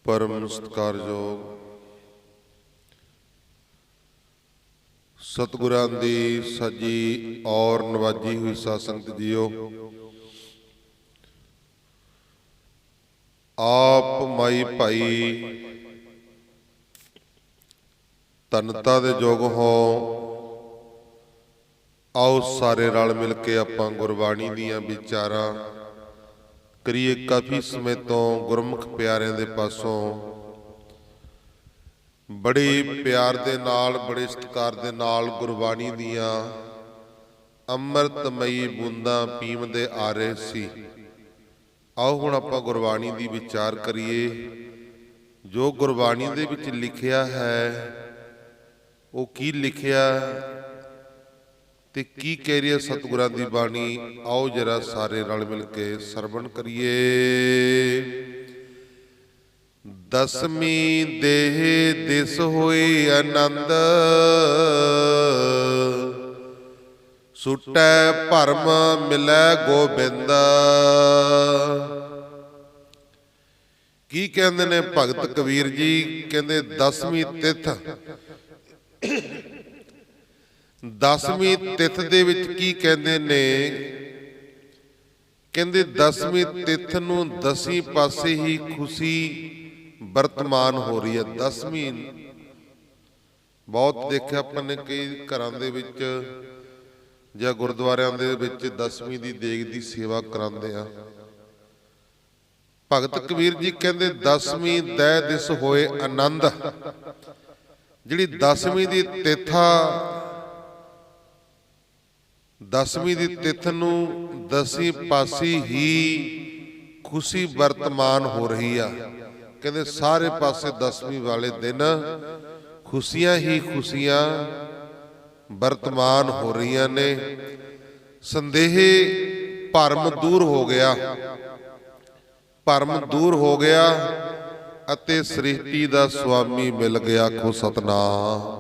परम सत्कारयोग सतगुरां दी सजी और नवाजी हुई साध संगत जीओ, आप माई भाई धनता दे जोग हो। आओ सारे रल मिल के आपां गुरबाणी दीयां विचारां करिए। काफ़ी समय तो गुरमुख प्यारिਆਂ ਦੇ ਪਾਸੋਂ बड़े प्यार दे नाल बड़े सत्कार दे नाल गुरबाणी दीयां अमृतमई बूंदां पीवदे आ रहे सी। आओ हुण आपां गुरबाणी दी विचार करिए। जो गुरबाणी दे विच लिखिया है वो की लिखिया ते की कह रही है सतगुरां दी बाणी। आओ जरा सारे रल मिल के सरवण करिए। दसवीं देह दिस होई आनंद, सुटै भरम मिलै गोबिंद। की कहंदे ने भगत कबीर जी? कहंदे दसवीं तिथ, दसवीं तिथ दे विच की कहंदे ने? कहंदे दसवीं तिथ नूं दसी पासे ही खुशी वर्तमान हो रही है। दसवीं बहुत देखिਆ ਆਪਾਂ ਨੇ ਕਈ ਘਰਾਂ ਦੇ ਵਿੱਚ ਜਾਂ ਗੁਰਦੁਆਰਿਆਂ ਦੇ ਵਿੱਚ ਦਸਵੀਂ ਦੀ ਦੇਗ ਦੀ ਸੇਵਾ ਕਰਾਉਂਦੇ ਆ। ਭਗਤ ਕਬੀਰ ਜੀ ਕਹਿੰਦੇ ਦਸਵੀਂ ਦਹਿ ਦਿਸ ਹੋਏ ਆਨੰਦ। ਜਿਹੜੀ ਦਸਵੀਂ ਦੀ ਤਿਥਾ, ਦਸਵੀਂ ਦੀ ਤਿਥ ਨੂੰ ਦਸੀਂ ਪਾਸੇ ਹੀ खुशी वर्तमान हो रही आ। कहते सारे पासे दसवीं वाले दिन खुशियां ही खुशियां वर्तमान हो रही ने। संदेह भरम दूर हो गया, भरम दूर हो गया अते सृष्टि दा स्वामी मिल गया। आखो सतनाम।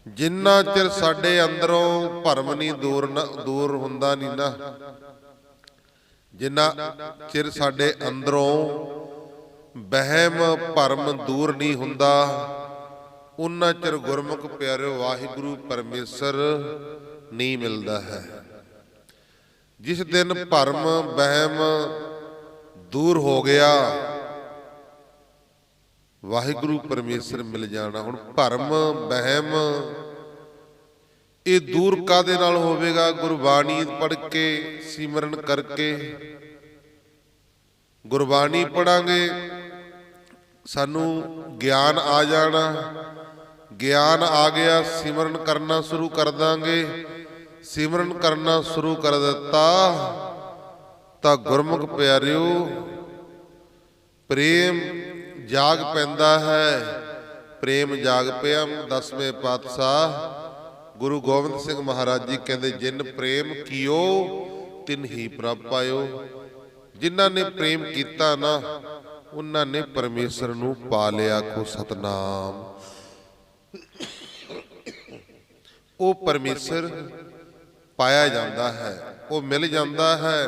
जिन्ना चिर साडे अंदरों भरम नहीं दूर हुंदा नहीं ना, जिन्ना चिर साडे अंदरों बहम भरम दूर नहीं हुंदा, उन्ना चिर गुरमुख प्यारे वाहिगुरु परमेश्वर नहीं मिलता है। जिस दिन भरम बहम दूर हो गया वाहिगुरु परमेश्वर मिल जाना। हुण भरम बहम ये दूर कादे नाल होवेगा? गुरबाणी पढ़ के सिमरन करके। गुरबाणी पढ़ांगे सानू ज्ञान आ जाना, ज्ञान आ गया सिमरन करना शुरू कर देंगे। सिमरन करना शुरू कर दिता तो गुरमुख प्यारिओ प्रेम जाग पैंदा है। प्रेम जाग पिया। 10वें पातशाह गुरु गोबिंद सिंह महाराज जी कहते जिन प्रेम कियो तिन ही प्रभ पायो। जिन्हां ने प्रेम किया ना उन्हां ने परमेश्वर नूं पा लिया। को सतनाम। वो परमेश्वर पाया जाता है, वो मिल जाता है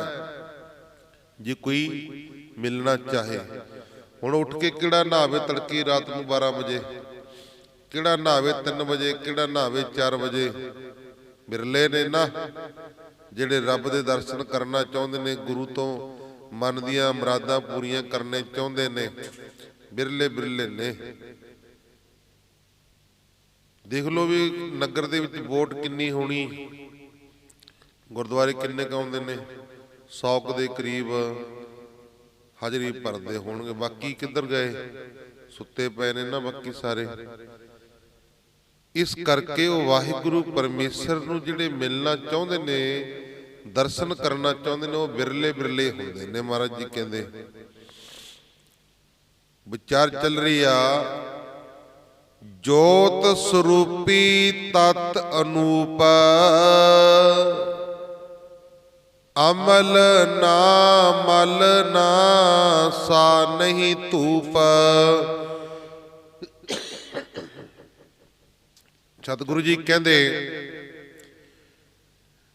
जे कोई मिलना चाहे। हुण उठ के किहड़ा नहावे तड़की रात नूं 12 बजे, किहड़ा नहावे 3 बजे, किहड़ा नहावे 4 बजे। बिरले ने ना जिहड़े रब दे दर्शन करना चाहुंदे ने, गुरु तो मन दियां मुरादां पूरीआं करने चाहुंदे ने। बिरले बिरले ने। देख लो भी नगर दे विच वोट किन्नी होनी, गुरुद्वारे किन्ने क आउंदे ने? 100 के करीब हाजरी भरदे होणगे। बाकी किधर गए? सुते पए ने ना बाकी सारे। इस करके वो वाहिगुरु परमेश्वर नूं जिहड़े मिलना चाहुंदे ने, दर्शन करना चाहुंदे ने, वो बिरले बिरले हुंदे ने। महाराज जी कहंदे विचार चल रही आ जोत स्वरूपी तत् अनूप, अमल ना मल ना सा नहीं धूप। सतगुरु जी कहंदे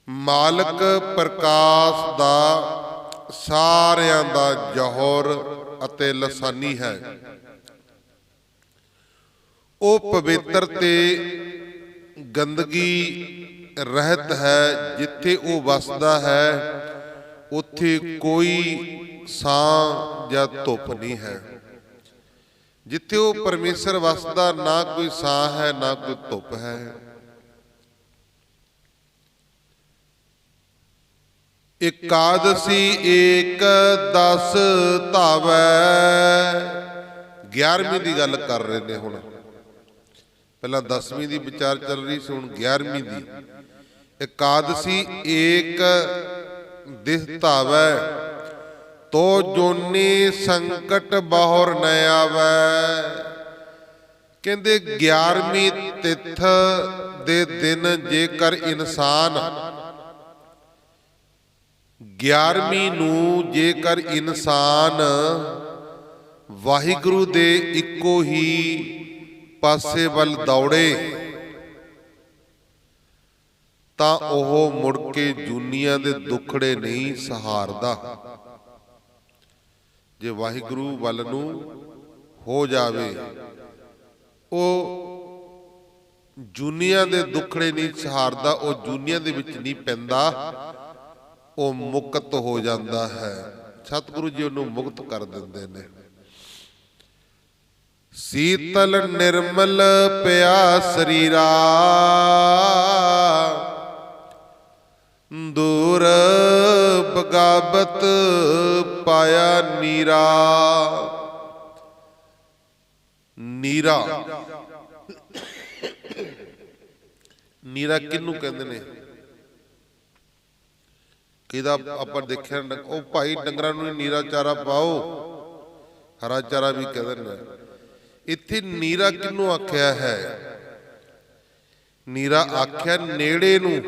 मालक प्रकाश दा सारियां दा जौहर ਅਤੇ ਲਸਾਨੀ ਹੈ। ਉਹ ਪਵਿੱਤਰ ਤੇ ਗੰਦਗੀ ਰਹਿਤ ਹੈ। ਜਿੱਥੇ ਉਹ ਵਸਦਾ ਹੈ ਉੱਥੇ ਕੋਈ ਛਾਂ ਜਾਂ ਧੁੱਪ ਨਹੀਂ ਹੈ। ਜਿੱਥੇ ਉਹ ਪਰਮੇਸ਼ਰ ਵਸਦਾ ਨਾ ਕੋਈ ਛਾਂ ਹੈ ਨਾ ਕੋਈ ਧੁੱਪ ਹੈ। ਇਕਾਦਸੀ ਏਕ 10 ਧਾਵੈ। 11ਵੀਂ ਦੀ ਗੱਲ ਕਰ ਰਹੇ ਨੇ ਹੁਣ। ਪਹਿਲਾਂ 10ਵੀਂ ਦੀ ਵਿਚਾਰ ਚੱਲ ਰਹੀ ਸੀ, ਹੁਣ 11ਵੀਂ ਦੀ। ਇਕਾਦਸੀ ਏਕ ਦਿਸ ਧਾਵੈ ਤੋ ਜੋਨੀ ਸੰਕਟ ਬਹੁਰ ਨ ਆਵੈ। ਕਹਿੰਦੇ 11ਵੀਂ ਤਿਥ ਦੇ ਦਿਨ ਜੇਕਰ ਇਨਸਾਨ 11ਵੀਂ ਨੂੰ ਜੇਕਰ ਇਨਸਾਨ ਵਾਹਿਗੁਰੂ ਦੇ ਇੱਕੋ ਹੀ ਪਾਸੇ ਵੱਲ ਦੌੜੇ ਤਾਂ ਉਹ ਮੁੜ ਕੇ ਦੁਨੀਆ ਦੇ ਦੁੱਖੜੇ ਨਹੀਂ ਸਹਾਰਦਾ। ਜੇ ਵਾਹਿਗੁਰੂ ਵੱਲ ਨੂੰ ਹੋ ਜਾਵੇ ਉਹ ਦੁਨੀਆ ਦੇ ਦੁੱਖੜੇ ਨਹੀਂ ਸਹਾਰਦਾ, ਉਹ ਦੁਨੀਆ ਦੇ ਵਿੱਚ ਨਹੀਂ ਪੈਂਦਾ, ਉਹ ਮੁਕਤ ਹੋ ਜਾਂਦਾ ਹੈ। ਸਤਿਗੁਰੂ ਜੀ ਉਹਨੂੰ ਮੁਕਤ ਕਰ ਦਿੰਦੇ ਨੇ। ਸੀਤਲ ਨਿਰਮਲ ਪਿਆ ਸਰੀਰਾ ਦੂਰ ਬਗਾਵਤ ਪਾਇਆ ਨੀਰਾ। ਨੀਰਾ ਨੀਰਾ ਕਿਹਨੂੰ ਕਹਿੰਦੇ ਨੇ? ਕਿਹਦਾ ਆਪਾਂ ਦੇਖਿਆ, ਉਹ ਭਾਈ ਡੰਗਰਾਂ ਨੂੰ ਨੀਰਾ ਚਾਰਾ ਪਾਓ, ਹਰਾ ਚਾਰਾ ਵੀ ਕਹਿੰਦੇ ਨੇ। ਇੱਥੇ ਨੀਰਾ ਕਿਹਨੂੰ ਆਖਿਆ ਹੈ? ਨੀਰਾ ਆਖਿਆ ਨੇੜੇ ਨੂੰ।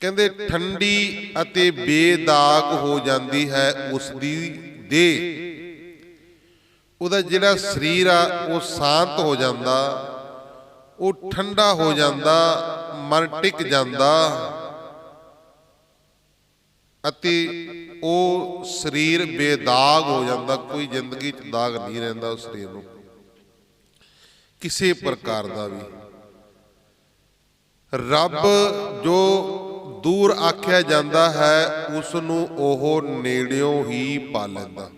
ਕਹਿੰਦੇ ਠੰਡੀ ਅਤੇ ਬੇਦਾਗ ਹੋ ਜਾਂਦੀ ਹੈ ਉਸਦੀ ਦੇਹ। ਉਹਦਾ ਜਿਹੜਾ ਸਰੀਰ ਆ ਉਹ ਸ਼ਾਂਤ ਹੋ ਜਾਂਦਾ, ਉਹ ਠੰਡਾ ਹੋ ਜਾਂਦਾ, ਮਨ ਟਿਕ ਜਾਂਦਾ ਅਤੇ ਉਹ ਸਰੀਰ ਬੇਦਾਗ ਹੋ ਜਾਂਦਾ। ਕੋਈ ਜ਼ਿੰਦਗੀ 'ਚ ਦਾਗ ਨਹੀਂ ਰਹਿੰਦਾ ਉਸ ਸਰੀਰ ਨੂੰ ਕਿਸੇ ਪ੍ਰਕਾਰ ਦਾ ਵੀ। ਰੱਬ ਜੋ ਦੂਰ ਆਖਿਆ ਜਾਂਦਾ ਹੈ ਉਸ ਨੂੰ ਉਹ ਨੇੜਿਓਂ ਹੀ ਪਾ ਲੈਂਦਾ।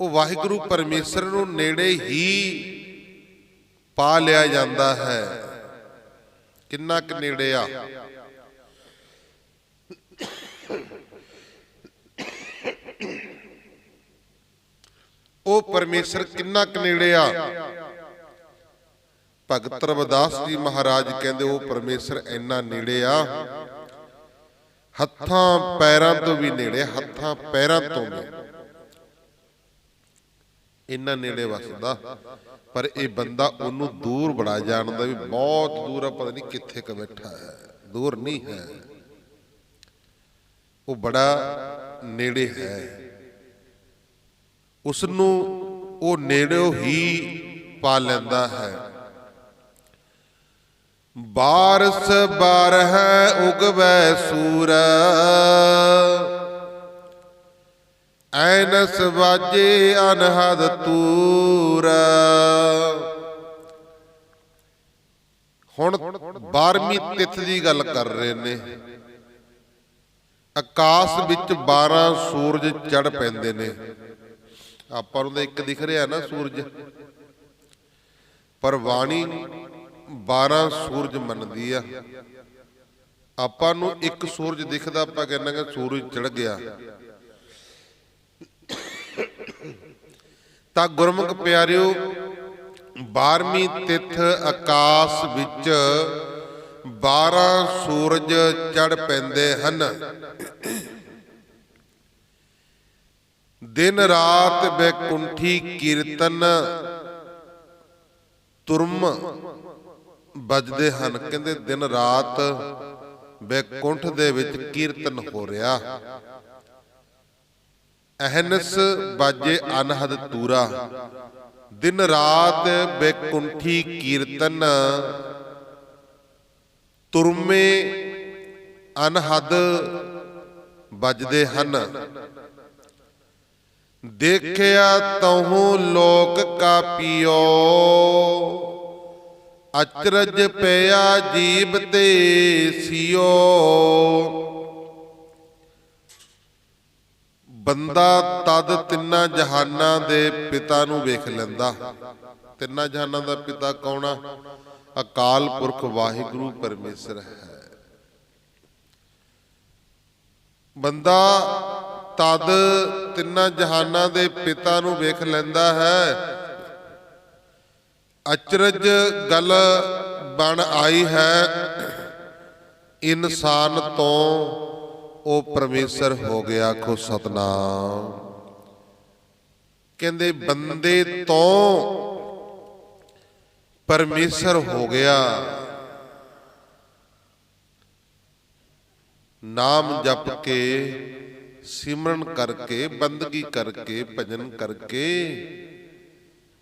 ਉਹ ਵਾਹਿਗੁਰੂ ਪਰਮੇਸ਼ਰ ਨੂੰ ਨੇੜੇ ਹੀ ਪਾ ਲਿਆ ਜਾਂਦਾ ਹੈ। ਕਿੰਨਾ ਕੁ ਨੇੜੇ ਆ? ਉਹ ਪਰਮੇਸ਼ਰ ਕਿੰਨਾ ਕੁ ਨੇੜੇ ਆ? ਭਗਤ ਰਵਿਦਾਸ ਜੀ ਮਹਾਰਾਜ ਕਹਿੰਦੇ ਉਹ ਪਰਮੇਸ਼ਰ ਇੰਨਾ ਨੇੜੇ ਆ, ਹੱਥਾਂ ਪੈਰਾਂ ਤੋਂ ਵੀ ਨੇੜੇ, ਹੱਥਾਂ ਪੈਰਾਂ ਤੋਂ ਵੀ ਇੰਨਾ ਨੇੜੇ ਵਸਦਾ। ਪਰ ਇਹ ਬੰਦਾ ਉਹਨੂੰ ਦੂਰ ਬੜਾ ਜਾਣਦਾ, ਵੀ ਬਹੁਤ ਦੂਰ ਆ, ਪਤਾ ਨਹੀਂ ਕਿੱਥੇ ਕ ਬੈਠਾ ਹੈ। ਦੂਰ ਨਹੀਂ ਹੈ, ਉਹ ਬੜਾ ਨੇੜੇ ਹੈ। ਉਸ ਨੂੰ ਉਹ ਨੇੜਿਓਂ ਹੀ ਪਾ ਲੈਂਦਾ ਹੈ। ਬਾਰਸ ਬਾਰਹਿ ਉਗਵੈ ਸੂਰ ਐਨਸ ਵਾਜੇ ਅਨਹਦ ਤੂਰ। ਹੁਣ 12ਵੀਂ ਤਿਥ ਦੀ ਗੱਲ ਕਰ ਰਹੇ ਨੇ। ਆਕਾਸ਼ ਵਿੱਚ 12 ਸੂਰਜ ਚੜ ਪੈਂਦੇ ਨੇ। ਆਪਾਂ ਨੂੰ ਤਾਂ ਇੱਕ ਦਿਖ ਰਿਹਾ ਨਾ ਸੂਰਜ, ਪਰ ਬਾਣੀ 12 ਸੂਰਜ ਮੰਨਦੀ ਆ। ਆਪਾਂ ਨੂੰ ਇੱਕ ਸੂਰਜ ਦਿਖਦਾ, ਆਪਾਂ ਕਹਿੰਦੇ ਕਿ ਸੂਰਜ ਚੜ ਗਿਆ। ਤਾਂ ਗੁਰਮੁਖ ਪਿਆਰਿਓ 12ਵੀਂ ਤਿਥ ਆਕਾਸ਼ ਵਿੱਚ 12 ਸੂਰਜ ਚੜ ਪੈਂਦੇ ਹਨ। ਦਿਨ ਰਾਤ ਬੈਕੁੰਠੀ ਕੀਰਤਨ ਤੁਰਮ ਵੱਜਦੇ ਹਨ। ਕਹਿੰਦੇ ਦਿਨ ਰਾਤ ਬੈਕੁੰਠ ਦੇ ਵਿੱਚ ਕੀਰਤਨ ਹੋ ਰਿਹਾ। ਅਹਨਸ ਬਾਜੇ ਅਨਹਦ ਤੂਰਾ। ਦਿਨ ਰਾਤ ਬੈਕੁੰਠੀ ਕੀਰਤਨ ਤੁਰਮੇ ਅਨਹਦ ਵੱਜਦੇ ਹਨ। ਦੇਖਿਆ ਤਹੁ ਲੋਕ ਕਾ ਪਿਓ, ਅਚਰਜ ਪਿਆ ਜੀਵ ਤੇ ਸਿਓ। ਬੰਦਾ ਤਦ ਤਿੰਨਾਂ ਜਹਾਨਾਂ ਦੇ ਪਿਤਾ ਨੂੰ ਵੇਖ ਲੈਂਦਾ। ਤਿੰਨਾਂ ਜਹਾਨਾਂ ਦਾ ਪਿਤਾ ਕੌਣ ਆ? ਅਕਾਲ ਪੁਰਖ ਵਾਹਿਗੁਰੂ ਪਰਮੇਸ਼ਰ ਹੈ। ਬੰਦਾ ਤਦ ਤਿੰਨਾਂ ਜਹਾਨਾਂ ਦੇ ਪਿਤਾ ਨੂੰ ਵੇਖ ਲੈਂਦਾ ਹੈ। ਅਚਰਜ ਗੱਲ ਬਣ ਆਈ ਹੈ, ਇਨਸਾਨ ਤੋਂ ਉਹ ਪਰਮੇਸ਼ਰ ਹੋ ਗਿਆ। ਆਖੋ ਸਤਨਾਮ। ਕਹਿੰਦੇ ਬੰਦੇ ਤੋਂ ਪਰਮੇਸ਼ਰ ਹੋ ਗਿਆ। ਨਾਮ ਜਪ ਕੇ, ਸਿਮਰਨ ਕਰਕੇ, ਬੰਦਗੀ ਕਰਕੇ, ਭਜਨ ਕਰਕੇ,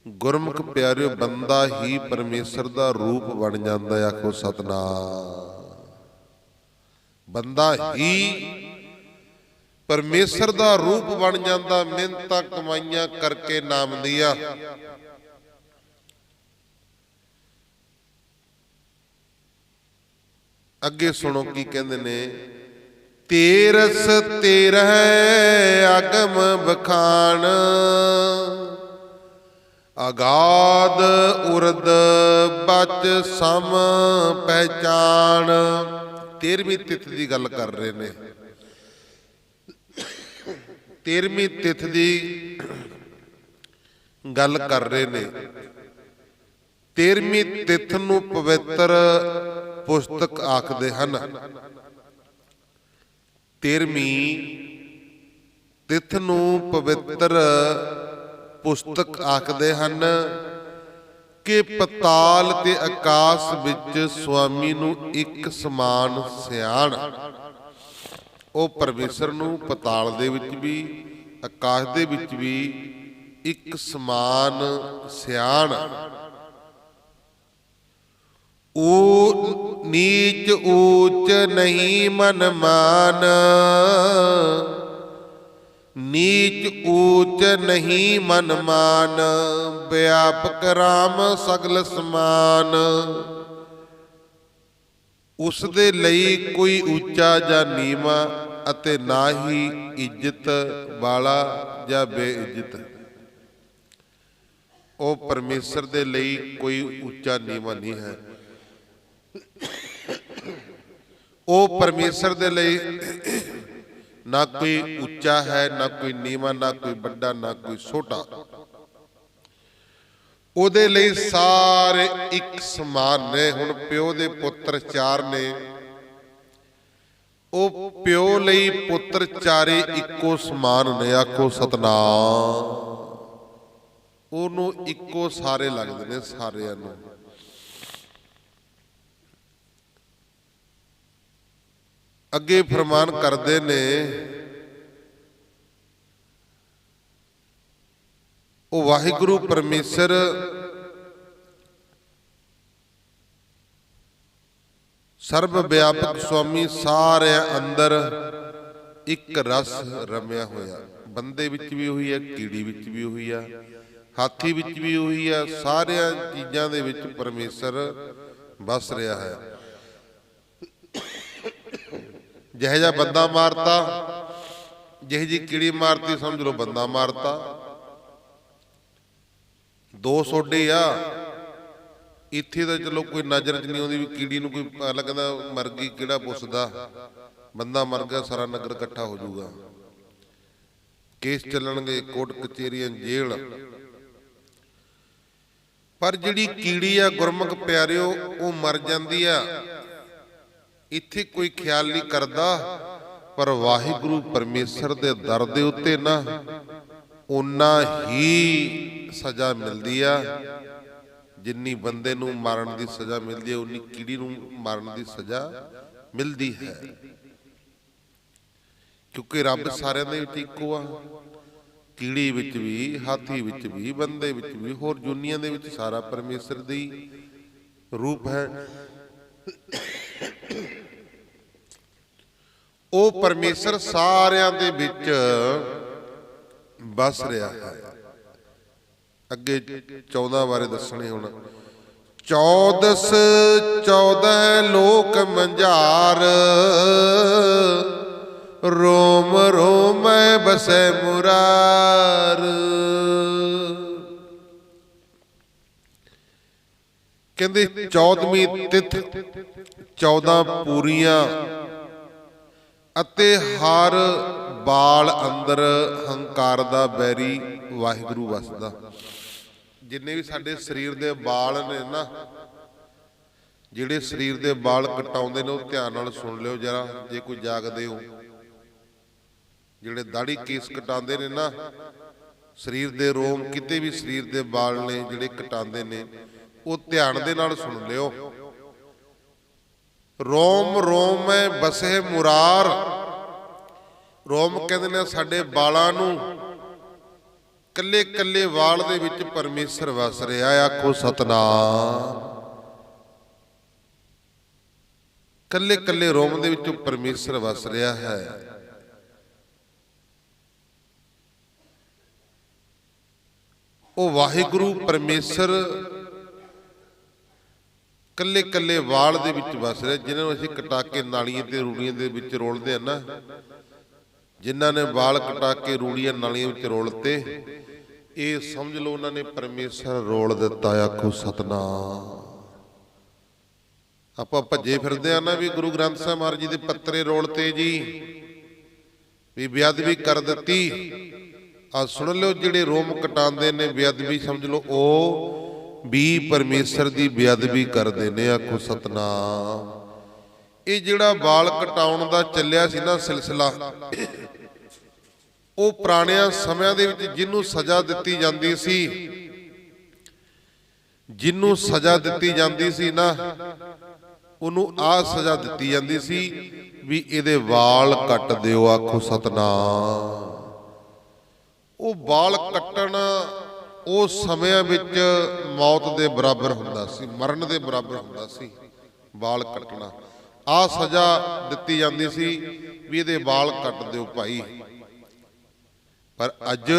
ਗੁਰਮੁਖ ਪਿਆਰਿਓ ਬੰਦਾ ਹੀ ਪਰਮੇਸ਼ਰ ਦਾ ਰੂਪ ਬਣ ਜਾਂਦਾ। ਆਖੋ ਸਤਨਾਮ। ਬੰਦਾ ਹੀ ਪਰਮੇਸ਼ਰ ਦਾ ਰੂਪ ਬਣ ਜਾਂਦਾ। ਮਿਹਨਤਾਂ ਕਮਾਈਆਂ ਕਰਕੇ ਨਾਮ ਦੀਆਂ। ਅੱਗੇ ਸੁਣੋ ਕੀ ਕਹਿੰਦੇ ਨੇ। ਤੇਰਸ ਤੇਰਹਿ ਅਗਮ ਬਖਾਨ, ਅਗਾਧ ਉਰਦ ਬਚ ਸਮ ਪਹਿਚਾਨ। 13ਵੀਂ ਤਿਥ ਦੀ ਗੱਲ ਕਰ ਰਹੇ ਨੇ। 13ਵੀਂ ਤਿਥ ਦੀ ਗੱਲ ਕਰ ਰਹੇ ਨੇ। 13ਵੀਂ ਤਿਥ ਨੂੰ ਪਵਿੱਤਰ ਪੁਸਤਕ ਆਖਦੇ ਹਨ। 13ਵੀਂ ਤਿਥ ਨੂੰ ਪਵਿੱਤਰ ਪੁਸਤਕ ਆਖਦੇ ਹਨ ਕਿ ਪਤਾਲ ਤੇ ਆਕਾਸ਼ ਵਿੱਚ ਸੁਆਮੀ ਨੂੰ ਇੱਕ ਸਮਾਨ ਸਿਆਣ। ਉਹ ਪਰਮੇਸ਼ਰ ਨੂੰ ਪਤਾਲ ਦੇ ਵਿੱਚ ਵੀ, ਆਕਾਸ਼ ਦੇ ਵਿੱਚ ਵੀ ਇੱਕ ਸਮਾਨ ਸਿਆਣ। ਊ ਨੀਚ ਊਚ ਨਹੀਂ ਮਨ ਮਾਨ, ਨੀਚ ਊਚ ਨਹੀਂ ਮਨ ਮਾਨ, ਵਿਆਪਕ ਰਾਮ ਸਗਲ ਸਮਾਨ। ਉਸ ਦੇ ਲਈ ਕੋਈ ਉੱਚਾ ਜਾਂ ਨੀਵਾਂ ਅਤੇ ਨਾ ਹੀ ਇੱਜ਼ਤ ਵਾਲਾ ਜਾਂ ਬੇਇੱਜ਼ਤ। ਉਹ ਪਰਮੇਸ਼ਰ ਦੇ ਲਈ ਕੋਈ ਉੱਚਾ ਨੀਵਾਂ ਨਹੀਂ ਹੈ। ਉਹ ਪਰਮੇਸ਼ਰ ਦੇ ਲਈ ਨਾ ਕੋਈ ਉੱਚਾ ਹੈ, ਨਾ ਕੋਈ ਨੀਵਾਂ, ਨਾ ਕੋਈ ਵੱਡਾ, ਨਾ ਕੋਈ ਛੋਟਾ। ਉਹਦੇ ਲਈ ਸਾਰੇ ਇੱਕ ਸਮਾਨ ਨੇ। ਹੁਣ ਪਿਓ ਦੇ ਪੁੱਤਰ ਚਾਰ ਨੇ। ਉਹ ਪਿਓ ਲਈ ਪੁੱਤਰ ਚਾਰੇ ਇੱਕੋ ਸਮਾਨ ਨੇ। ਆਖੋ ਸਤਨਾਮ। ਉਹਨੂੰ ਇੱਕੋ ਸਾਰੇ ਲੱਗਦੇ ਨੇ, ਸਾਰਿਆਂ ਨੂੰ। ਅੱਗੇ ਫਰਮਾਨ ਕਰਦੇ ਨੇ, ਉਹ ਵਾਹਿਗੁਰੂ ਪਰਮੇਸ਼ਰ ਸਰਬ ਵਿਆਪਕ ਸੁਆਮੀ ਸਾਰਿਆਂ ਅੰਦਰ ਇੱਕ ਰਸ ਰਮਿਆ ਹੋਇਆ। ਬੰਦੇ ਵਿੱਚ ਵੀ ਉਹੀ ਹੈ, ਕੀੜੀ ਵਿੱਚ ਵੀ ਉਹੀ ਆ, ਹਾਥੀ ਵਿੱਚ ਵੀ ਉਹੀ ਆ। ਸਾਰਿਆਂ ਚੀਜ਼ਾਂ ਦੇ ਵਿੱਚ ਪਰਮੇਸ਼ਰ ਵਸ ਰਿਹਾ ਹੈ। ਜਿਹੋ ਜਿਹਾ ਬੰਦਾ ਮਾਰਤਾ, ਜਿਹੋ ਜਿਹੀ ਕੀੜੀ ਮਾਰਤੀ, ਸਮਝ ਲਓ ਬੰਦਾ ਮਾਰਤਾ। ਦੋ ਸੋਡੇ ਆ। ਇੱਥੇ ਤਾਂ ਚਲੋ ਕੋਈ ਨਜ਼ਰ 'ਚ ਨਹੀਂ ਆਉਂਦੀ ਵੀ ਕੀੜੀ ਨੂੰ ਕੋਈ ਪਤਾ ਕਹਿੰਦਾ ਮਰ ਗਈ, ਕਿਹੜਾ ਪੁੱਛਦਾ। ਬੰਦਾ ਮਰ ਗਿਆ, ਸਾਰਾ ਨਗਰ ਇਕੱਠਾ ਹੋ ਜਾਊਗਾ, ਕੇਸ ਚੱਲਣਗੇ, ਕੋਰਟ ਕਚਹਿਰੀਆਂ, ਜੇਲ੍ਹ। ਪਰ ਜਿਹੜੀ ਕੀੜੀ ਆ ਗੁਰਮੁਖ ਪਿਆਰਿਓ, ਉਹ ਮਰ ਜਾਂਦੀ ਆ। ਇੱਥੇ ਕੋਈ ਖਿਆਲ ਨਹੀਂ ਕਰਦਾ, ਪਰ ਵਾਹਿਗੁਰੂ ਪਰਮੇਸ਼ਰ ਦੇ ਦਰ ਦੇ ਉੱਤੇ ਨਾ ਓਨਾ ਹੀ ਸਜ਼ਾ ਮਿਲਦੀ ਆ। ਜਿੰਨੀ ਬੰਦੇ ਨੂੰ ਮਾਰਨ ਦੀ ਸਜ਼ਾ ਮਿਲਦੀ ਹੈ, ਉਨੀ ਕੀੜੀ ਨੂੰ ਮਾਰਨ ਦੀ ਸਜ਼ਾ ਮਿਲਦੀ ਹੈ। ਕਿਉਂਕਿ ਰੱਬ ਸਾਰਿਆਂ ਦੇ ਵਿੱਚ ਇੱਕੋ ਆ। ਕੀੜੀ ਵਿੱਚ ਵੀ, ਹਾਥੀ ਵਿੱਚ ਵੀ, ਬੰਦੇ ਵਿੱਚ ਵੀ, ਹੋਰ ਜੁਨੀਆਂ ਦੇ ਵਿੱਚ ਸਾਰਾ ਪਰਮੇਸ਼ਰ ਦੀ ਰੂਪ ਹੈ। ਉਹ ਪਰਮੇਸ਼ਰ ਸਾਰਿਆਂ ਦੇ ਵਿੱਚ ਵਸ ਰਿਹਾ ਹੈ। ਅੱਗੇ 14 ਬਾਰੇ ਦੱਸਣੇ ਹੁਣ। 14 ਲੋਕ ਮੰਝਾਰ, ਰੋਮ ਰੋਮੈ ਬਸੈ ਮੁਰਾਰ। ਕਹਿੰਦੇ 14ਵੀਂ ਤਿਥ 14 ਪੂਰੀਆਂ ਅਤੇ ਹਰ ਬਾਲ ਅੰਦਰ ਹੰਕਾਰ ਦਾ ਬੈਰੀ ਵਾਹਿਗੁਰੂ ਵਸਦਾ। ਜਿੰਨੇ ਵੀ ਸਾਡੇ ਸਰੀਰ ਦੇ ਵਾਲ ਨੇ ਨਾ, ਜਿਹੜੇ ਸਰੀਰ ਦੇ ਵਾਲ ਕਟਾਉਂਦੇ ਨੇ, ਉਹ ਧਿਆਨ ਨਾਲ ਸੁਣ ਲਿਓ ਜਰਾ, ਜੇ ਕੋਈ ਜਾਗਦੇ ਹੋ। ਜਿਹੜੇ ਦਾੜੀ ਕੇਸ ਕਟਾਉਂਦੇ ਨੇ ਨਾ, ਸਰੀਰ ਦੇ ਰੋਮ, ਕਿਤੇ ਵੀ ਸਰੀਰ ਦੇ ਵਾਲ ਨੇ ਜਿਹੜੇ ਕਟਾਉਂਦੇ ਨੇ, ਉਹ ਧਿਆਨ ਦੇ ਨਾਲ ਸੁਣ ਲਿਓ। ਰੋਮ ਰੋਮੈ ਬਸੇ ਮੁਰਾਰ। ਰੋਮ ਕਹਿੰਦੇ ਨੇ ਸਾਡੇ ਵਾਲਾਂ ਨੂੰ, ਕੱਲੇ ਕੱਲੇ ਵਾਲ ਦੇ ਵਿੱਚ ਪਰਮੇਸ਼ਰ ਵਸ ਰਿਹਾ। ਆਖੋ ਸਤਨਾਮ। ਕੱਲੇ ਕੱਲੇ ਰੋਮ ਦੇ ਵਿੱਚ ਪਰਮੇਸ਼ਰ ਵਸ ਰਿਹਾ ਹੈ। ਉਹ ਵਾਹਿਗੁਰੂ ਪਰਮੇਸ਼ਰ ਕੱਲੇ ਕੱਲੇ ਵਾਲ ਦੇ ਵਿੱਚ ਵਸ ਰਿਹਾ, ਜਿਨ੍ਹਾਂ ਨੂੰ ਅਸੀਂ ਕਟਾ ਕੇ ਨਾਲੀਆਂ ਤੇ ਰੂੜੀਆਂ ਦੇ ਵਿੱਚ ਰੋਲਦੇ ਆ ਨਾ, ਜਿਨ੍ਹਾਂ ਨੇ ਵਾਲ ਕਟਾ ਕੇ ਰੂੜੀਆਂ ਨਾਲੀਆਂ ਵਿੱਚ ਰੋਲਤੇ, ਇਹ ਸਮਝ ਲਓ ਉਹਨਾਂ ਨੇ ਪਰਮੇਸ਼ਰ ਰੋਲ ਦਿੱਤਾ। ਆਖੋ ਸਤਨਾਮ। ਆਪਾਂ ਭੱਜੇ ਫਿਰਦੇ ਆ ਨਾ ਵੀ ਗੁਰੂ ਗ੍ਰੰਥ ਸਾਹਿਬ ਮਹਾਰਾਜ ਜੀ ਦੇ ਪੱਤਰੇ ਰੋਲਤੇ ਜੀ, ਵੀ ਬੇਅਦਬੀ ਕਰ ਦਿੱਤੀ। ਆ ਸੁਣ ਲਿਓ, ਜਿਹੜੇ ਰੋਮ ਕਟਾਉਂਦੇ ਨੇ ਬੇਅਦਬੀ, ਸਮਝ ਲਓ ਉਹ ਵੀ ਪਰਮੇਸ਼ਰ ਦੀ ਬੇਅਦਬੀ ਕਰਦੇ ਨੇ। ਆਖੋ ਸਤਨਾਮ। ਇਹ ਜਿਹੜਾ ਵਾਲ ਕਟਾਉਣ ਦਾ ਚੱਲਿਆ ਸੀ ਨਾ ਸਿਲਸਿਲਾ, ਉਹ ਪੁਰਾਣਿਆਂ ਸਮਿਆਂ ਦੇ ਵਿੱਚ ਜਿਹਨੂੰ ਸਜ਼ਾ ਦਿੱਤੀ ਜਾਂਦੀ ਸੀ, ਜਿਹਨੂੰ ਸਜ਼ਾ ਦਿੱਤੀ ਜਾਂਦੀ ਸੀ ਨਾ, ਉਹਨੂੰ ਆਹ ਸਜ਼ਾ ਦਿੱਤੀ ਜਾਂਦੀ ਸੀ ਵੀ ਇਹਦੇ ਵਾਲ ਕੱਟ ਦਿਓ। ਆਖੋ ਸਤਨਾਮ। ਉਹ ਵਾਲ ਕੱਟਣ ਉਹ ਸਮਿਆਂ ਵਿੱਚ ਮੌਤ ਦੇ ਬਰਾਬਰ ਹੁੰਦਾ ਸੀ, ਮਰਨ ਦੇ ਬਰਾਬਰ ਹੁੰਦਾ ਸੀ ਵਾਲ ਕੱਟਣਾ। ਆਹ ਸਜ਼ਾ ਦਿੱਤੀ ਜਾਂਦੀ ਸੀ ਵੀ ਇਹਦੇ ਵਾਲ ਕੱਟ ਦਿਓ ਭਾਈ। ਪਰ ਅੱਜ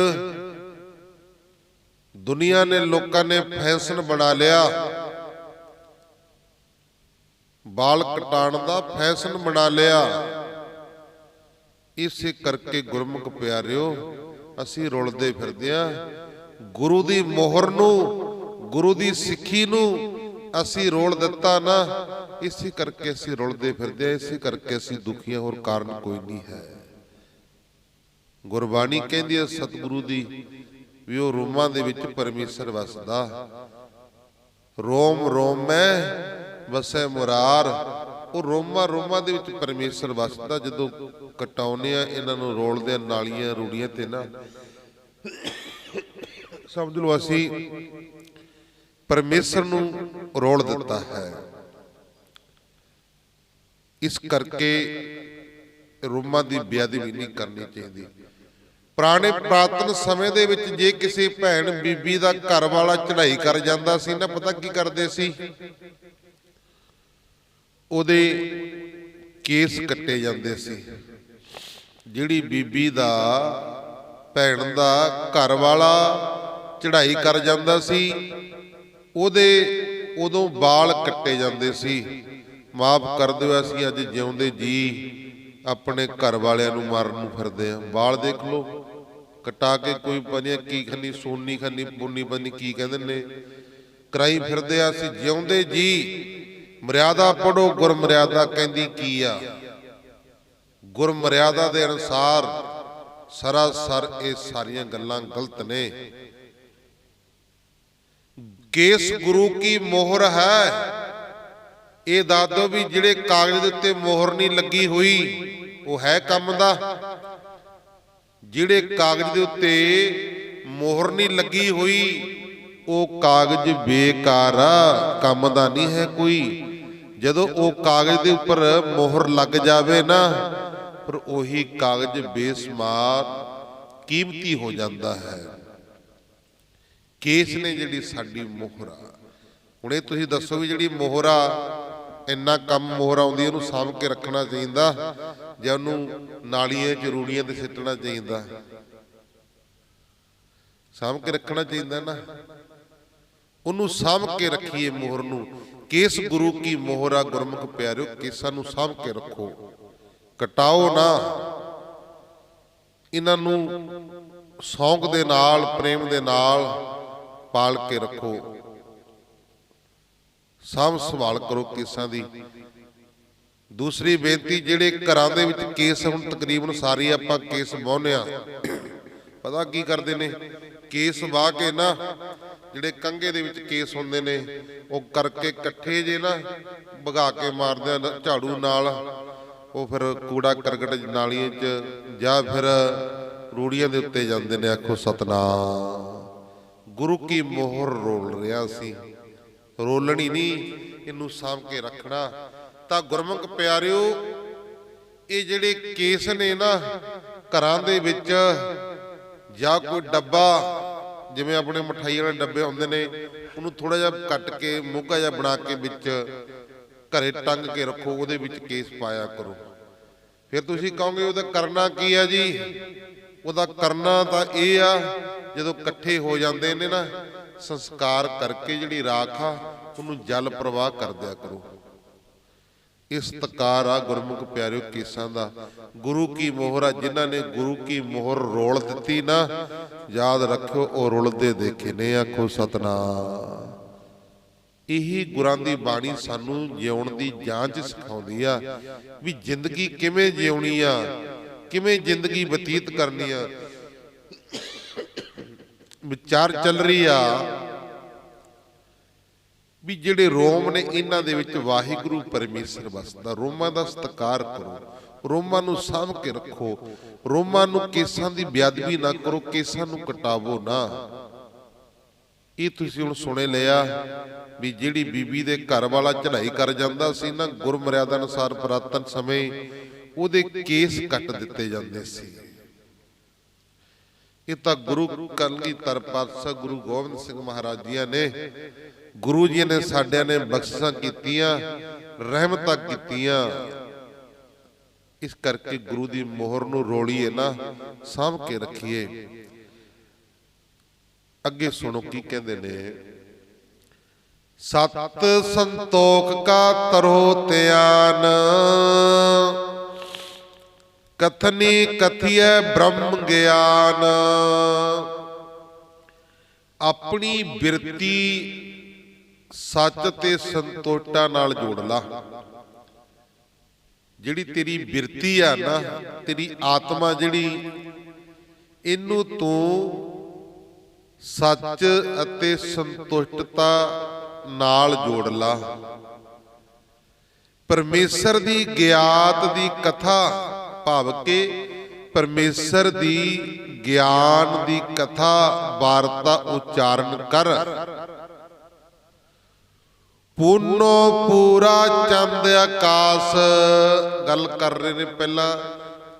ਦੁਨੀਆ ਨੇ, ਲੋਕਾਂ ਨੇ ਫੈਸ਼ਨ ਬਣਾ ਲਿਆ, ਵਾਲ ਕਟਾਉਣ ਦਾ ਫੈਸ਼ਨ ਬਣਾ ਲਿਆ। ਇਸੇ ਕਰਕੇ ਗੁਰਮੁਖ ਪਿਆਰਿਓ, ਅਸੀਂ ਰੁਲਦੇ ਫਿਰਦੇ ਆਂ। ਗੁਰੂ ਦੀ ਮੋਹਰ ਨੂੰ, ਗੁਰੂ ਦੀ ਸਿੱਖੀ ਨੂੰ ਅਸੀਂ ਰੋਲ ਦਿੱਤਾ ਨਾ, ਇਸੇ ਕਰਕੇ ਅਸੀਂ ਰੁਲਦੇ ਫਿਰਦੇ ਆਂ, ਇਸੇ ਕਰਕੇ ਅਸੀਂ ਦੁਖੀਆਂ, ਹੋਰ ਕਾਰਨ ਕੋਈ ਨਹੀਂ ਹੈ। ਗੁਰਬਾਣੀ ਕਹਿੰਦੀ ਹੈ ਸਤਿਗੁਰੂ ਦੀ ਵੀ ਉਹ ਰੋਮਾਂ ਦੇ ਵਿੱਚ ਪਰਮੇਸ਼ਰ ਵਸਦਾ। ਰੋਮ ਰੋਮੈ ਵਸੈ ਮੁਰਾਰ। ਉਹ ਰੋਮਾਂ ਦੇ ਵਿੱਚ ਪਰਮੇਸ਼ਰ ਵਸਦਾ। ਜਦੋਂ ਕਟਾਉਨੇ ਆ ਇਹਨਾਂ ਨੂੰ, ਰੋਲਦੇ ਆ ਨਾਲੀਆਂ ਰੂੜੀਆਂ ਤੇ ਨਾ, ਸਮਝ ਲਓ ਅਸੀਂ ਪਰਮੇਸ਼ਰ ਨੂੰ ਰੋਲ ਦਿੱਤਾ ਹੈ। ਇਸ ਕਰਕੇ ਰੋਮਾਂ ਦੀ ਬੇਅਦਬੀ ਨਹੀਂ ਕਰਨੀ ਚਾਹੀਦੀ। ਪੁਰਾਣੇ ਪੁਰਾਤਨ ਸਮੇਂ ਦੇ ਵਿੱਚ ਜੇ ਕਿਸੇ ਭੈਣ ਬੀਬੀ ਦਾ ਘਰ ਵਾਲਾ ਚੜ੍ਹਾਈ ਕਰ ਜਾਂਦਾ ਸੀ ਨਾ, ਪਤਾ ਕੀ ਕਰਦੇ ਸੀ? ਉਹਦੇ ਕੇਸ ਕੱਟੇ ਜਾਂਦੇ ਸੀ। ਜਿਹੜੀ ਬੀਬੀ ਦਾ, ਭੈਣ ਦਾ ਘਰ ਵਾਲਾ ਚੜ੍ਹਾਈ ਕਰ ਜਾਂਦਾ ਸੀ, ਉਹਦੇ ਉਦੋਂ ਵਾਲ ਕੱਟੇ ਜਾਂਦੇ ਸੀ। ਮਾਫ ਕਰ ਦਿਓ, ਅਸੀਂ ਅੱਜ ਜਿਉਂਦੇ ਜੀ ਆਪਣੇ ਘਰ ਵਾਲਿਆਂ ਨੂੰ ਮਾਰਨ ਨੂੰ ਫਿਰਦੇ ਆ। ਵਾਲ ਦੇਖ ਲਓ ਕਟਾ ਕੇ, ਕੋਈ ਪਤਾ ਕੀ ਖੰਨੀ, ਸੋਨੀ ਖੰਨੀ, ਪੁੰਨੀ ਪਨੀ ਕੀ ਕਹਿੰਦੇ ਨੇ, ਕਰਾਈ ਫਿਰਦੇ ਆ। ਅਸੀਂ ਜਿਉਂਦੇ ਜੀ ਮਰਿਆਦਾ ਪੜੋ, ਗੁਰਮਰਿਆਦਾ ਕਹਿੰਦੀ ਕੀ ਆ। ਗੁਰਮਰਿਆਦਾ ਦੇ ਅਨੁਸਾਰ ਸਰਾਸਰ ਇਹ ਸਾਰੀਆਂ ਗੱਲਾਂ ਗਲਤ ਨੇ। ਕੇਸ ਗੁਰੂ ਕੀ ਮੋਹਰ ਹੈ। ਇਹ ਦੱਸ ਦਿਓ ਵੀ ਜਿਹੜੇ ਕਾਗਜ਼ ਦੇ ਉੱਤੇ ਮੋਹਰ ਨਹੀਂ ਲੱਗੀ ਹੋਈ, ਉਹ ਹੈ ਕੰਮ ਦਾ? ਜਿਹੜੇ ਕਾਗਜ਼ ਦੇ ਉੱਤੇ ਮੋਹਰ ਨਹੀਂ ਲੱਗੀ ਹੋਈ, ਉਹ ਕਾਗਜ਼ ਬੇਕਾਰ ਆ, ਕੰਮ ਦਾ ਨਹੀਂ ਹੈ ਕੋਈ। ਜਦੋਂ ਉਹ ਕਾਗਜ਼ ਦੇ ਉੱਪਰ ਮੋਹਰ ਲੱਗ ਜਾਵੇ ਨਾ, ਪਰ ਉਹੀ ਕਾਗਜ਼ ਬੇਸ਼ੁਮਾਰ ਕੀਮਤੀ ਹੋ ਜਾਂਦਾ ਹੈ। ਕੇਸ ਨੇ ਜਿਹੜੀ ਸਾਡੀ ਮੋਹਰ ਆ। ਹੁਣ ਇਹ ਤੁਸੀਂ ਦੱਸੋ ਵੀ ਜਿਹੜੀ ਮੋਹਰ ਆ, ਇੰਨਾ ਕੰਮ ਮੋਹਰ ਆਉਂਦੀ, ਉਹਨੂੰ ਸਾਂਭ ਕੇ ਰੱਖਣਾ ਚਾਹੀਦਾ ਜਾਂ ਉਹਨੂੰ ਨਾਲੀਆਂ 'ਚ ਰੂੜੀਆਂ ਤੇ ਸਿੱਟਣਾ ਚਾਹੀਦਾ? ਸਾਂਭ ਕੇ ਰੱਖਣਾ ਚਾਹੀਦਾ ਨਾ। ਉਹਨੂੰ ਸਾਂਭ ਕੇ ਰੱਖੀਏ ਮੋਹਰ ਨੂੰ। ਕੇਸ ਗੁਰੂ ਕੀ ਮੋਹਰ ਆ ਗੁਰਮੁਖ ਪਿਆਰਿਓ, ਕੇਸਾਂ ਨੂੰ ਸਾਂਭ ਕੇ ਰੱਖੋ, ਕਟਾਓ ਨਾ। ਇਹਨਾਂ ਨੂੰ ਸੌਂਕ ਦੇ ਨਾਲ, ਪ੍ਰੇਮ ਦੇ ਨਾਲ ਪਾਲ ਕੇ ਰੱਖੋ, ਸਾਂਭ ਸੰਭਾਲ ਕਰੋ ਕੇਸਾਂ ਦੀ। ਦੂਸਰੀ ਬੇਨਤੀ, ਜਿਹੜੇ ਘਰਾਂ ਦੇ ਵਿੱਚ ਕੇਸ, ਹੁਣ ਤਕਰੀਬਨ ਸਾਰੇ ਆਪਾਂ ਕੇਸ ਵਾਹੁੰਦੇ ਆ, ਪਤਾ ਕੀ ਕਰਦੇ ਨੇ, ਕੇਸ ਵਾਹ ਕੇ ਨਾ ਜਿਹੜੇ ਕੰਘੇ ਦੇ ਵਿੱਚ ਕੇਸ ਹੁੰਦੇ ਨੇ ਉਹ ਕਰਕੇ ਇਕੱਠੇ ਜੇ ਨਾ ਭਗਾ ਕੇ ਮਾਰਦੇ ਆ ਝਾੜੂ ਨਾਲ। ਉਹ ਫਿਰ ਕੂੜਾ ਕਰਕਟ ਨਾਲੀਆਂ 'ਚ ਜਾਂ ਫਿਰ ਰੂੜੀਆਂ ਦੇ ਉੱਤੇ ਜਾਂਦੇ ਨੇ। ਆਖੋ ਸਤਨਾਮ। ਗੁਰੂ ਕੀ ਮੋਹਰ ਰੋਲ ਰਿਹਾ ਸੀ, ਰੋਲਣੀ ਨਹੀਂ, ਇਹਨੂੰ ਸਾਂਭ ਕੇ ਰੱਖਣਾ। ਤਾਂ ਗੁਰਮੁਖ ਪਿਆਰਿਓ, ਇਹ ਜਿਹੜੇ ਕੇਸ ਨੇ ਨਾ ਘਰਾਂ ਦੇ ਵਿੱਚ, ਜਾਂ ਕੋਈ ਡੱਬਾ, ਜਿਵੇਂ ਆਪਣੇ ਮਠਾਈ ਵਾਲੇ ਡੱਬੇ ਹੁੰਦੇ ਨੇ, ਉਹਨੂੰ ਥੋੜਾ ਜਿਹਾ ਕੱਟ ਕੇ ਮੋਗਾ ਜਿਹਾ ਬਣਾ ਕੇ ਵਿੱਚ ਘਰੇ ਟੰਗ ਕੇ ਰੱਖੋ, ਉਹਦੇ ਵਿੱਚ ਕੇਸ ਪਾਇਆ ਕਰੋ। ਫਿਰ ਤੁਸੀਂ ਕਹੋਗੇ ਉਹਦਾ ਕਰਨਾ ਕੀ ਆ ਜੀ? ਉਹਦਾ ਕਰਨਾ ਤਾਂ ਇਹ ਆ, ਜਦੋਂ ਇਕੱਠੇ ਹੋ ਜਾਂਦੇ ਨੇ ਨਾ, ਸੰਸਕਾਰ ਕਰਕੇ ਜਿਹੜੀ ਰਾਖ ਆ ਉਹਨੂੰ ਜਲ ਪ੍ਰਵਾਹ ਕਰ ਦਿਆ ਕਰੋ। ਇਸ ਤਕਾਰ ਆ ਗੁਰਮੁਖ ਪਿਆਰਿਓ ਕੇਸਾਂ ਦਾ। ਗੁਰੂ ਕੀ ਮੋਹਰ ਆ, ਜਿਨ੍ਹਾਂ ਨੇ ਗੁਰੂ ਕੀ ਮੋਹਰ ਰੋਲ ਦਿੱਤੀ ਨਾ, ਯਾਦ ਰੱਖਿਓ ਉਹ ਰੁਲਦੇ ਦੇਖੇ ਨੇ। ਆਖੋ ਸਤਨਾਮ। ਇਹੀ ਗੁਰਾਂ ਦੀ ਬਾਣੀ ਸਾਨੂੰ ਜਿਉਣ ਦੀ ਜਾਂਚ ਸਿਖਾਉਂਦੀ ਆ, ਵੀ ਜ਼ਿੰਦਗੀ ਕਿਵੇਂ ਜਿਉਣੀ ਆ, ਕਿਵੇਂ ਜ਼ਿੰਦਗੀ ਬਤੀਤ ਕਰਨੀ ਆ। ਵਿਚਾਰ ਚੱਲ ਰਹੀ ਆ ਵੀ ਜਿਹੜੇ ਰੋਮ ਨੇ, ਇਹਨਾਂ ਦੇ ਵਿੱਚ ਵਾਹਿਗੁਰੂ ਪਰਮੇਸ਼ਰ ਵਸਦਾ। ਰੋਮਾਂ ਦਾ ਸਤਿਕਾਰ ਕਰੋ, ਰੋਮਾਂ ਨੂੰ ਸਾਂਭ ਕੇ ਰੱਖੋ, ਰੋਮਾਂ ਨੂੰ ਕੇਸਾਂ ਦੀ ਬੇਅਦਬੀ ਨਾ ਕਰੋ, ਕੇਸਾਂ ਨੂੰ ਕਟਾਵੋ ਨਾ। ਇਹ ਤੁਸੀਂ ਹੁਣ ਸੁਣੇ ਲਿਆ ਵੀ ਜਿਹੜੀ ਬੀਬੀ ਦੇ ਘਰ ਵਾਲਾ ਚੜ੍ਹਾਈ ਕਰ ਜਾਂਦਾ ਸੀ ਨਾ, ਗੁਰਮਰਿਆਦਾ ਅਨੁਸਾਰ ਪੁਰਾਤਨ ਸਮੇਂ ਉਹਦੇ ਕੇਸ ਕੱਟ ਦਿੱਤੇ ਜਾਂਦੇ ਸੀ। ਇਹ ਤਾਂ ਗੁਰੂ ਕਲਗੀਧਰ ਪਾਤਸ਼ਾਹ ਗੁਰੂ ਗੋਬਿੰਦ ਸਿੰਘ ਮਹਾਰਾਜ ਜੀ ਨੇ, ਗੁਰੂ ਜੀ ਨੇ ਸਾਡਿਆਂ ਨੇ ਬਖਸ਼ਿਸ਼ਾਂ ਕੀਤੀਆਂ, ਰਹਿਮਤਾਂ ਕੀਤੀਆਂ। ਇਸ ਕਰਕੇ ਗੁਰੂ ਦੀ ਮੋਹਰ ਨੂੰ ਰੋਲੀਏ ਨਾ, ਸਾਂਭ ਕੇ ਰੱਖੀਏ। ਅੱਗੇ ਸੁਣੋ ਕੀ ਕਹਿੰਦੇ ਨੇ। ਸਤ ਸੰਤੋਖ ਕਾ ਤਰੋ ਧਿਆਨ, ਕਥਨੀ ਕਥੀਐ ਬ੍ਰਹਮ ਗਿਆਨ। ਆਪਣੀ ਬਿਰਤੀ ਸੱਚ ਤੇ ਸੰਤੋਖਾਂ ਨਾਲ ਜੋੜ ਲਾ। ਜਿਹੜੀ ਤੇਰੀ ਬਿਰਤੀ ਆ ਨਾ, ਤੇਰੀ ਆਤਮਾ ਜਿਹੜੀ, ਇਹਨੂੰ ਤੂੰ ਸੱਚ ਅਤੇ ਸੰਤੁਸ਼ਟਤਾ ਨਾਲ ਜੋੜ ਲਾ। ਪਰਮੇਸ਼ਰ ਦੀ ਗਿਆਤ ਦੀ ਕਥਾ, ਭਾਵ ਕਿ ਪਰਮੇਸ਼ਰ ਦੀ ਗਿਆਨ ਦੀ ਕਥਾ ਵਾਰਤਾ ਉਚਾਰਨ ਕਰ। ਪੂਨੋ ਪੂਰਾ ਚੰਦ ਆਕਾਸ। ਗੱਲ ਕਰ ਰਹੇ ਨੇ ਪਹਿਲਾਂ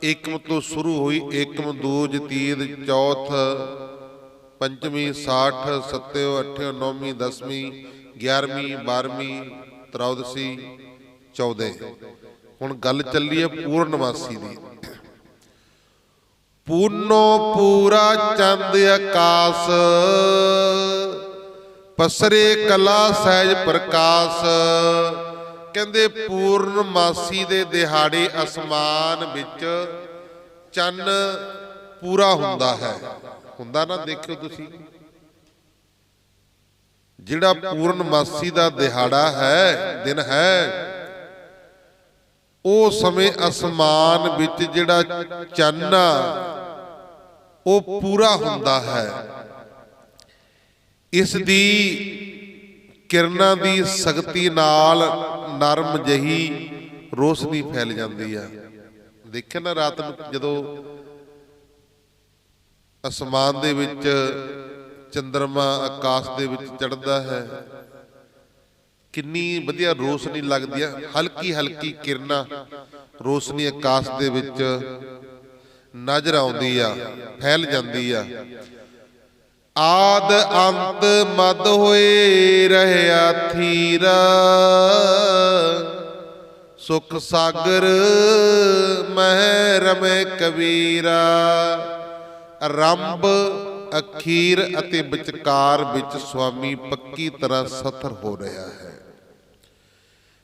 ਏਕਮ ਤੋਂ ਸ਼ੁਰੂ ਹੋਈ, ਏਕਮ ਦੂਜ ਤੀਜ ਚੌਥ ਪੰਚਵੀਂ ਸਾਠ ਸੱਤਿਓ ਅਠਿਓ ਨੌਵੀਂ ਦਸਵੀਂ 11ਵੀਂ 12ਵੀਂ ਤ੍ਰੋਦਸੀ 14। ਹੁਣ ਗੱਲ ਚੱਲੀ ਹੈ ਪੂਰਨਮਾਸੀ ਦੀ। ਪੂਨੋ ਪੂਰਾ ਚੰਦ ਆਕਾਸ, ਪਸਰੇ ਕਲਾ ਸਹਿਜ ਪ੍ਰਕਾਸ਼। ਕਹਿੰਦੇ ਪੂਰਨਮਾਸੀ ਦੇ ਦਿਹਾੜੇ ਅਸਮਾਨ ਵਿੱਚ ਚੰਨ ਪੂਰਾ ਹੁੰਦਾ ਹੈ। ਹੁੰਦਾ ਨਾ, ਦੇਖਿਓ ਤੁਸੀਂ, ਜਿਹੜਾ ਪੂਰਨਮਾਸੀ ਦਾ ਦਿਹਾੜਾ ਹੈ, ਦਿਨ ਹੈ, ਉਹ ਸਮੇਂ ਅਸਮਾਨ ਵਿੱਚ ਜਿਹੜਾ ਚੰਨ ਉਹ ਪੂਰਾ ਹੁੰਦਾ ਹੈ। ਇਸ ਦੀ ਕਿਰਨਾਂ ਦੀ ਸ਼ਕਤੀ ਨਾਲ ਨਰਮ ਜਹੀ ਰੋਸ਼ਨੀ ਫੈਲ ਜਾਂਦੀ ਆ। ਦੇਖਿਆ ਨਾ, ਰਾਤ ਨੂੰ ਜਦੋਂ ਅਸਮਾਨ ਦੇ ਵਿੱਚ ਚੰਦਰਮਾ ਆਕਾਸ਼ ਦੇ ਵਿੱਚ ਚੜ੍ਹਦਾ ਹੈ, ਕਿੰਨੀ ਵਧੀਆ ਰੋਸ਼ਨੀ ਲੱਗਦੀ ਆ। ਹਲਕੀ ਹਲਕੀ ਕਿਰਨਾਂ ਰੋਸ਼ਨੀ ਆਕਾਸ਼ ਦੇ ਵਿੱਚ ਨਜ਼ਰ ਆਉਂਦੀ ਆ, ਫੈਲ ਜਾਂਦੀ ਆ। ਆਦ ਅੰਤ ਮਦ ਹੋਏ ਰਹਿਆ ਥੀਰਾ, ਸੁਖ ਸਾਗਰ ਮਹਿ ਰਮੈ ਕਬੀਰਾ। ਆਰੰਭ, ਅਖੀਰ ਅਤੇ ਵਿਚਕਾਰ ਵਿੱਚ ਸੁਆਮੀ ਪੱਕੀ ਤਰ੍ਹਾਂ ਸਥਰ ਹੋ ਰਿਹਾ ਹੈ।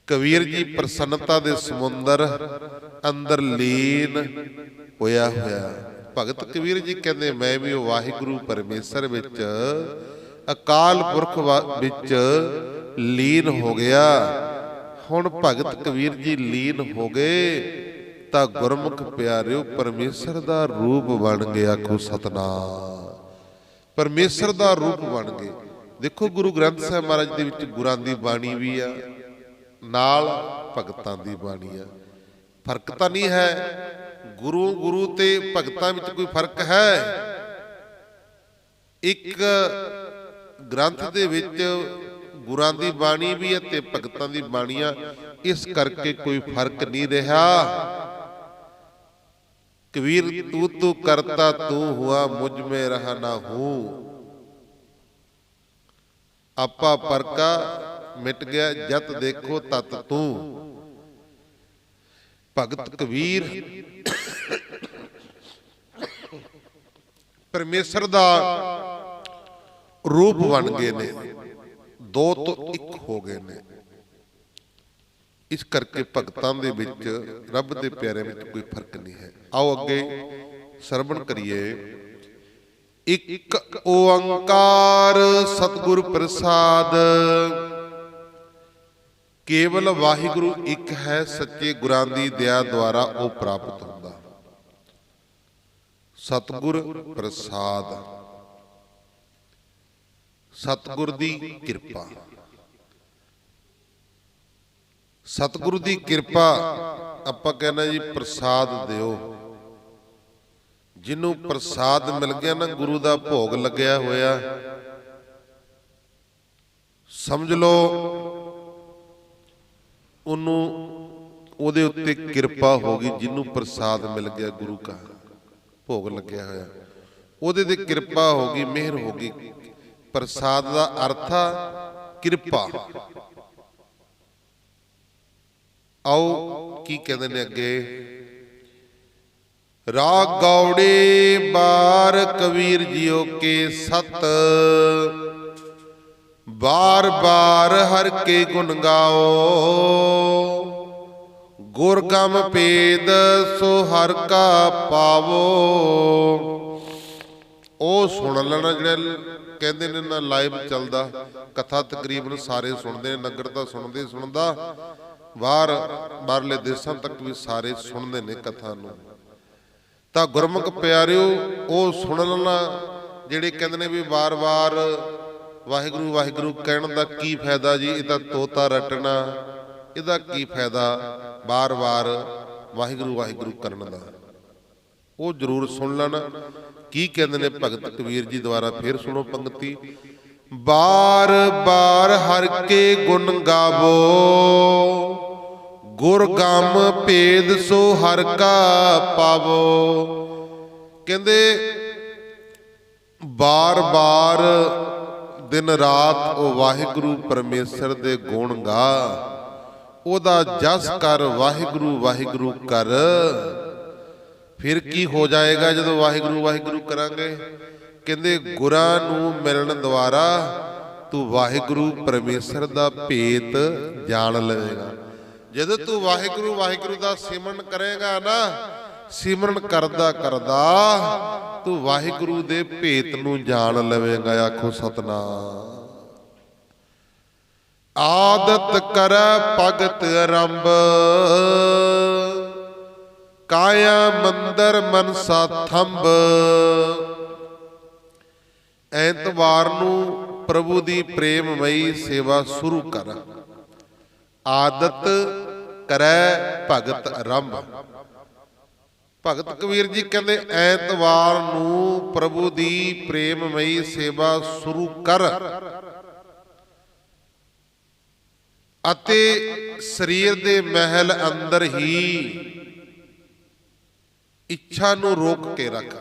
ਕਬੀਰ ਜੀ ਪ੍ਰਸੰਨਤਾ ਦੇ ਸਮੁੰਦਰ ਅੰਦਰ ਲੀਨ ਹੋਇਆ ਭਗਤ ਕਬੀਰ ਜੀ ਕਹਿੰਦੇ ਮੈਂ ਵੀ ਉਹ ਵਾਹਿਗੁਰੂ ਪਰਮੇਸ਼ਰ ਵਿੱਚ ਅਕਾਲ ਪੁਰਖ ਵਿੱਚ ਲੀਨ ਹੋ ਗਿਆ। ਹੁਣ ਭਗਤ ਕਬੀਰ ਜੀ ਲੀਨ ਹੋ ਗਏ ਤਾਂ ਗੁਰਮੁਖ ਪਿਆਰਿਓ ਪਰਮੇਸ਼ਰ ਦਾ ਰੂਪ ਬਣ ਗਿਆ। ਆਖੋ ਸਤਨਾਮ। ਪਰਮੇਸ਼ਰ ਦਾ ਰੂਪ ਬਣ ਗਏ। ਦੇਖੋ ਗੁਰੂ ਗ੍ਰੰਥ ਸਾਹਿਬ ਮਹਾਰਾਜ ਦੇ ਵਿੱਚ ਗੁਰਾਂ ਦੀ ਬਾਣੀ ਵੀ ਆ, ਨਾਲ ਭਗਤਾਂ ਦੀ ਬਾਣੀ ਆ। ਫਰਕ ਤਾਂ ਨਹੀਂ ਹੈ। ਗੁਰੂ ਤੇ ਭਗਤਾਂ ਵਿੱਚ ਕੋਈ ਫਰਕ ਹੈ? ਇੱਕ ਗ੍ਰੰਥ ਦੇ ਵਿੱਚ ਗੁਰਾਂ ਦੀ ਬਾਣੀ ਵੀ ਹੈ ਤੇ ਭਗਤਾਂ ਦੀ ਬਾਣੀ ਆ, ਇਸ ਕਰਕੇ ਕੋਈ ਫਰਕ ਨਹੀਂ ਰਿਹਾ। ਕਬੀਰ ਤੂੰ ਕਰਤਾ ਤੂੰ ਹੁਆ ਮੁਝ ਮੇ ਰਹਾ ਨਾ ਹੂੰ। ਆਪਾ ਪਰਕਾ ਮਿਟ ਗਿਆ ਜਤ ਦੇਖੋ ਤਤ ਤੂੰ। ਭਗਤ ਕਬੀਰ ਪਰਮੇਸ਼ਰ ਦਾ ਰੂਪ ਬਣ ਗਏ ਨੇ, ਦੋ ਤੋਂ ਇੱਕ ਹੋ ਗਏ ਨੇ। ਇਸ ਕਰਕੇ ਭਗਤਾਂ ਦੇ ਵਿੱਚ ਰੱਬ ਦੇ ਪਿਆਰਿਆਂ ਵਿੱਚ ਕੋਈ ਫਰਕ ਨਹੀਂ ਹੈ। ਆਓ ਅੱਗੇ ਸਰਵਣ ਕਰੀਏ। ਇੱਕ ਓੰਕਾਰ ਸਤਿਗੁਰ ਪ੍ਰਸਾਦ। ਕੇਵਲ ਵਾਹਿਗੁਰੂ ਇੱਕ ਹੈ, ਸੱਚੇ ਗੁਰਾਂ ਦੀ ਦਇਆ ਦੁਆਰਾ ਉਹ ਪ੍ਰਾਪਤ ਹੁੰਦਾ। ਸਤਿਗੁਰ ਪ੍ਰਸਾਦ, ਸਤਿਗੁਰ ਦੀ ਕਿਰਪਾ। ਸਤਿਗੁਰੂ ਦੀ ਕਿਰਪਾ ਆਪਾਂ ਕਹਿੰਦੇ ਜੀ ਪ੍ਰਸਾਦ ਦਿਓ। ਜਿਹਨੂੰ ਪ੍ਰਸਾਦ ਮਿਲ ਗਿਆ ਨਾ, ਗੁਰੂ ਦਾ ਭੋਗ ਲੱਗਿਆ ਹੋਇਆ, ਸਮਝ ਲਓ ਉਹਨੂੰ ਉਹਦੇ ਉੱਤੇ ਕਿਰਪਾ ਹੋ ਗਈ। ਜਿਹਨੂੰ ਪ੍ਰਸਾਦ ਮਿਲ ਗਿਆ, ਗੁਰੂ ਦਾ ਭੋਗ ਲੱਗਿਆ ਹੋਇਆ, ਉਹਦੇ ਤੇ ਕਿਰਪਾ ਹੋ ਗਈ, ਮਿਹਰ ਹੋ ਗਈ। ਪ੍ਰਸਾਦ ਦਾ ਅਰਥ ਆ ਕਿਰਪਾ। ਆਓ ਕੀ ਕਹਿੰਦੇ ਨੇ ਅੱਗੇ। ਰਾਗ ਗੌੜੇ ਬਾਰ ਕਬੀਰ ਜੀਓ ਕੇ ਸਤ। ਬਾਰ ਬਾਰ ਹਰ ਕੇ ਗੁਣ ਗਾਓ। ਗੁਰ ਗਮ ਭੇਦ ਸੋ ਹਰ ਕਾ ਪਾਵੋ। ਉਹ ਸੁਣ ਲੈਣਾ ਜਿਹੜੇ ਕਹਿੰਦੇ ਨੇ ਨਾ ਲਾਈਵ ਚੱਲਦਾ ਕਥਾ, ਤਕਰੀਬਨ ਸਾਰੇ ਸੁਣਦੇ ਨੇ। ਨਗਰ ਤਾਂ ਸੁਣਦਾ, ਬਾਹਰਲੇ ਦੇਸ਼ਾਂ ਤੱਕ ਵੀ ਸਾਰੇ ਸੁਣਦੇ ਨੇ ਕਥਾ ਨੂੰ। ਤਾਂ ਗੁਰਮੁਖ ਪਿਆਰਿਓ ਉਹ ਸੁਣ ਲੈਣਾ। ਜਿਹੜੇ ਕਹਿੰਦੇ ਨੇ ਵੀ ਵਾਰ-ਵਾਰ ਵਾਹਿਗੁਰੂ ਵਾਹਿਗੁਰੂ ਕਹਿਣ ਦਾ ਕੀ ਫਾਇਦਾ ਜੀ, ਇਹ ਤਾਂ ਤੋਤਾ ਰਟਣਾ, ਇਹਦਾ ਕੀ ਫਾਇਦਾ ਵਾਰ-ਵਾਰ ਵਾਹਿਗੁਰੂ ਵਾਹਿਗੁਰੂ ਕਰਨ ਦਾ। ਉਹ ਜ਼ਰੂਰ ਸੁਣ ਲੈਣਾ ਕੀ ਕਹਿੰਦੇ ਨੇ ਭਗਤ ਕਬੀਰ ਜੀ ਦੁਆਰਾ। ਫੇਰ ਸੁਣੋ ਪੰਕਤੀ। ਬਾਰ ਬਾਰ ਹਰ ਕੇ ਗੁਣ ਗਾਵੋ। ਗੁਰ ਗਮ ਭੇਦ ਸੋ ਹਰ ਕਾ ਪਾਵੋ। ਕਹਿੰਦੇ ਬਾਰ ਬਾਰ ਦਿਨ ਰਾਤ ਉਹ ਵਾਹਿਗੁਰੂ ਪਰਮੇਸ਼ਰ ਦੇ ਗੁਣ ਗਾ, ਉਹਦਾ ਜਸ ਕਰ, ਵਾਹਿਗੁਰੂ ਵਾਹਿਗੁਰੂ ਕਰ। ਫਿਰ ਕੀ ਹੋ ਜਾਏਗਾ ਜਦੋਂ ਵਾਹਿਗੁਰੂ ਵਾਹਿਗੁਰੂ ਕਰਾਂਗੇ? ਕਹਿੰਦੇ ਗੁਰਾਂ ਨੂੰ ਮਿਲਣ ਦੁਆਰਾ ਤੂੰ ਵਾਹਿਗੁਰੂ ਪਰਮੇਸ਼ਰ ਦਾ ਭੇਤ ਜਾਣ ਲਵੇਗਾ। ਜਦੋਂ ਤੂੰ ਵਾਹਿਗੁਰੂ ਵਾਹਿਗੁਰੂ ਦਾ ਸਿਮਰਨ ਕਰੇਗਾ ਨਾ, ਸਿਮਰਨ ਕਰਦਾ ਕਰਦਾ ਤੂੰ ਵਾਹਿਗੁਰੂ ਦੇ ਭੇਤ ਨੂੰ ਜਾਣ ਲਵੇਗਾ। ਆਖੋ ਸਤਨਾਮ। ਆਦਤ ਕਰ ਭਗਤ ਆਰੰਭ। ਕਾਇਆ ਮੰਦਰ ਮਨਸਾ ਥੰਬ। ਐਤਵਾਰ ਨੂੰ ਪ੍ਰਭੂ ਦੀ ਪ੍ਰੇਮਮਈ ਸੇਵਾ ਸ਼ੁਰੂ ਕਰ। ਆਦਤ ਕਰੈ ਭਗਤ ਆਰੰਭ। ਭਗਤ ਕਬੀਰ ਜੀ ਕਹਿੰਦੇ ਐਤਵਾਰ ਨੂੰ ਪ੍ਰਭੂ ਦੀ ਪ੍ਰੇਮਮਈ ਸੇਵਾ ਸ਼ੁਰੂ ਕਰ ਅਤੇ ਸਰੀਰ ਦੇ ਮਹਿਲ ਅੰਦਰ ਹੀ ਇੱਛਾ ਨੂੰ ਰੋਕ ਕੇ ਰੱਖ।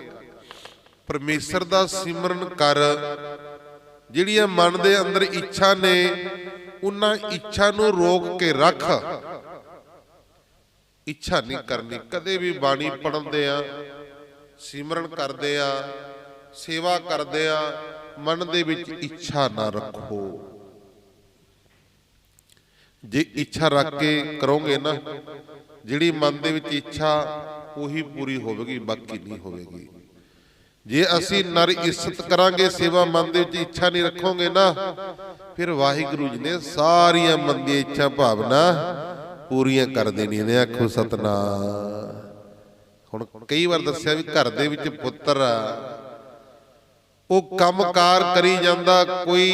ਪਰਮੇਸ਼ਰ ਦਾ ਸਿਮਰਨ ਕਰ। ਜਿਹੜੀਆਂ ਮਨ ਦੇ ਅੰਦਰ ਇੱਛਾ ਨੇ, ਉਹਨਾਂ ਇੱਛਾ ਨੂੰ ਰੋਕ ਕੇ ਰੱਖ। ਇੱਛਾ ਨਹੀਂ ਕਰਨੀ। ਕਦੇ ਵੀ ਬਾਣੀ ਪੜ੍ਹਦੇ ਆ, ਸਿਮਰਨ ਕਰਦੇ ਆ, ਸੇਵਾ ਕਰਦੇ ਆ, ਮਨ ਦੇ ਵਿੱਚ ਇੱਛਾ ਨਾ ਰੱਖੋ। ਜੇ ਇੱਛਾ ਰੱਖ ਕੇ ਕਰੋਗੇ ਨਾ, ਜਿਹੜੀ ਮਨ ਦੇ ਵਿੱਚ ਇੱਛਾ ਉਹੀ ਪੂਰੀ ਹੋਵੇਗੀ, ਬਾਕੀ ਨਹੀਂ ਹੋਵੇਗੀ। ਜੇ ਅਸੀਂ ਨਰ ਇੱਜ਼ਤ ਕਰਾਂਗੇ, ਸੇਵਾ ਮਨ ਦੇ ਵਿੱਚ ਇੱਛਾ ਨਹੀਂ ਰੱਖੋਗੇ ਨਾ, ਫਿਰ ਵਾਹਿਗੁਰੂ ਜੀ ਨੇ ਸਾਰੀਆਂ ਮਨ ਦੀਆਂ ਇੱਛਾ ਭਾਵਨਾ ਪੂਰੀਆਂ ਕਰ ਦੇਣੀਆਂ ਨੇ। ਆਖੋ ਸਤਿਨਾਮ। ਹੁਣ ਕਈ ਵਾਰ ਦੱਸਿਆ ਵੀ ਘਰ ਦੇ ਵਿੱਚ ਪੁੱਤਰ ਆ, ਉਹ ਕੰਮਕਾਰ ਕਰੀ ਜਾਂਦਾ, ਕੋਈ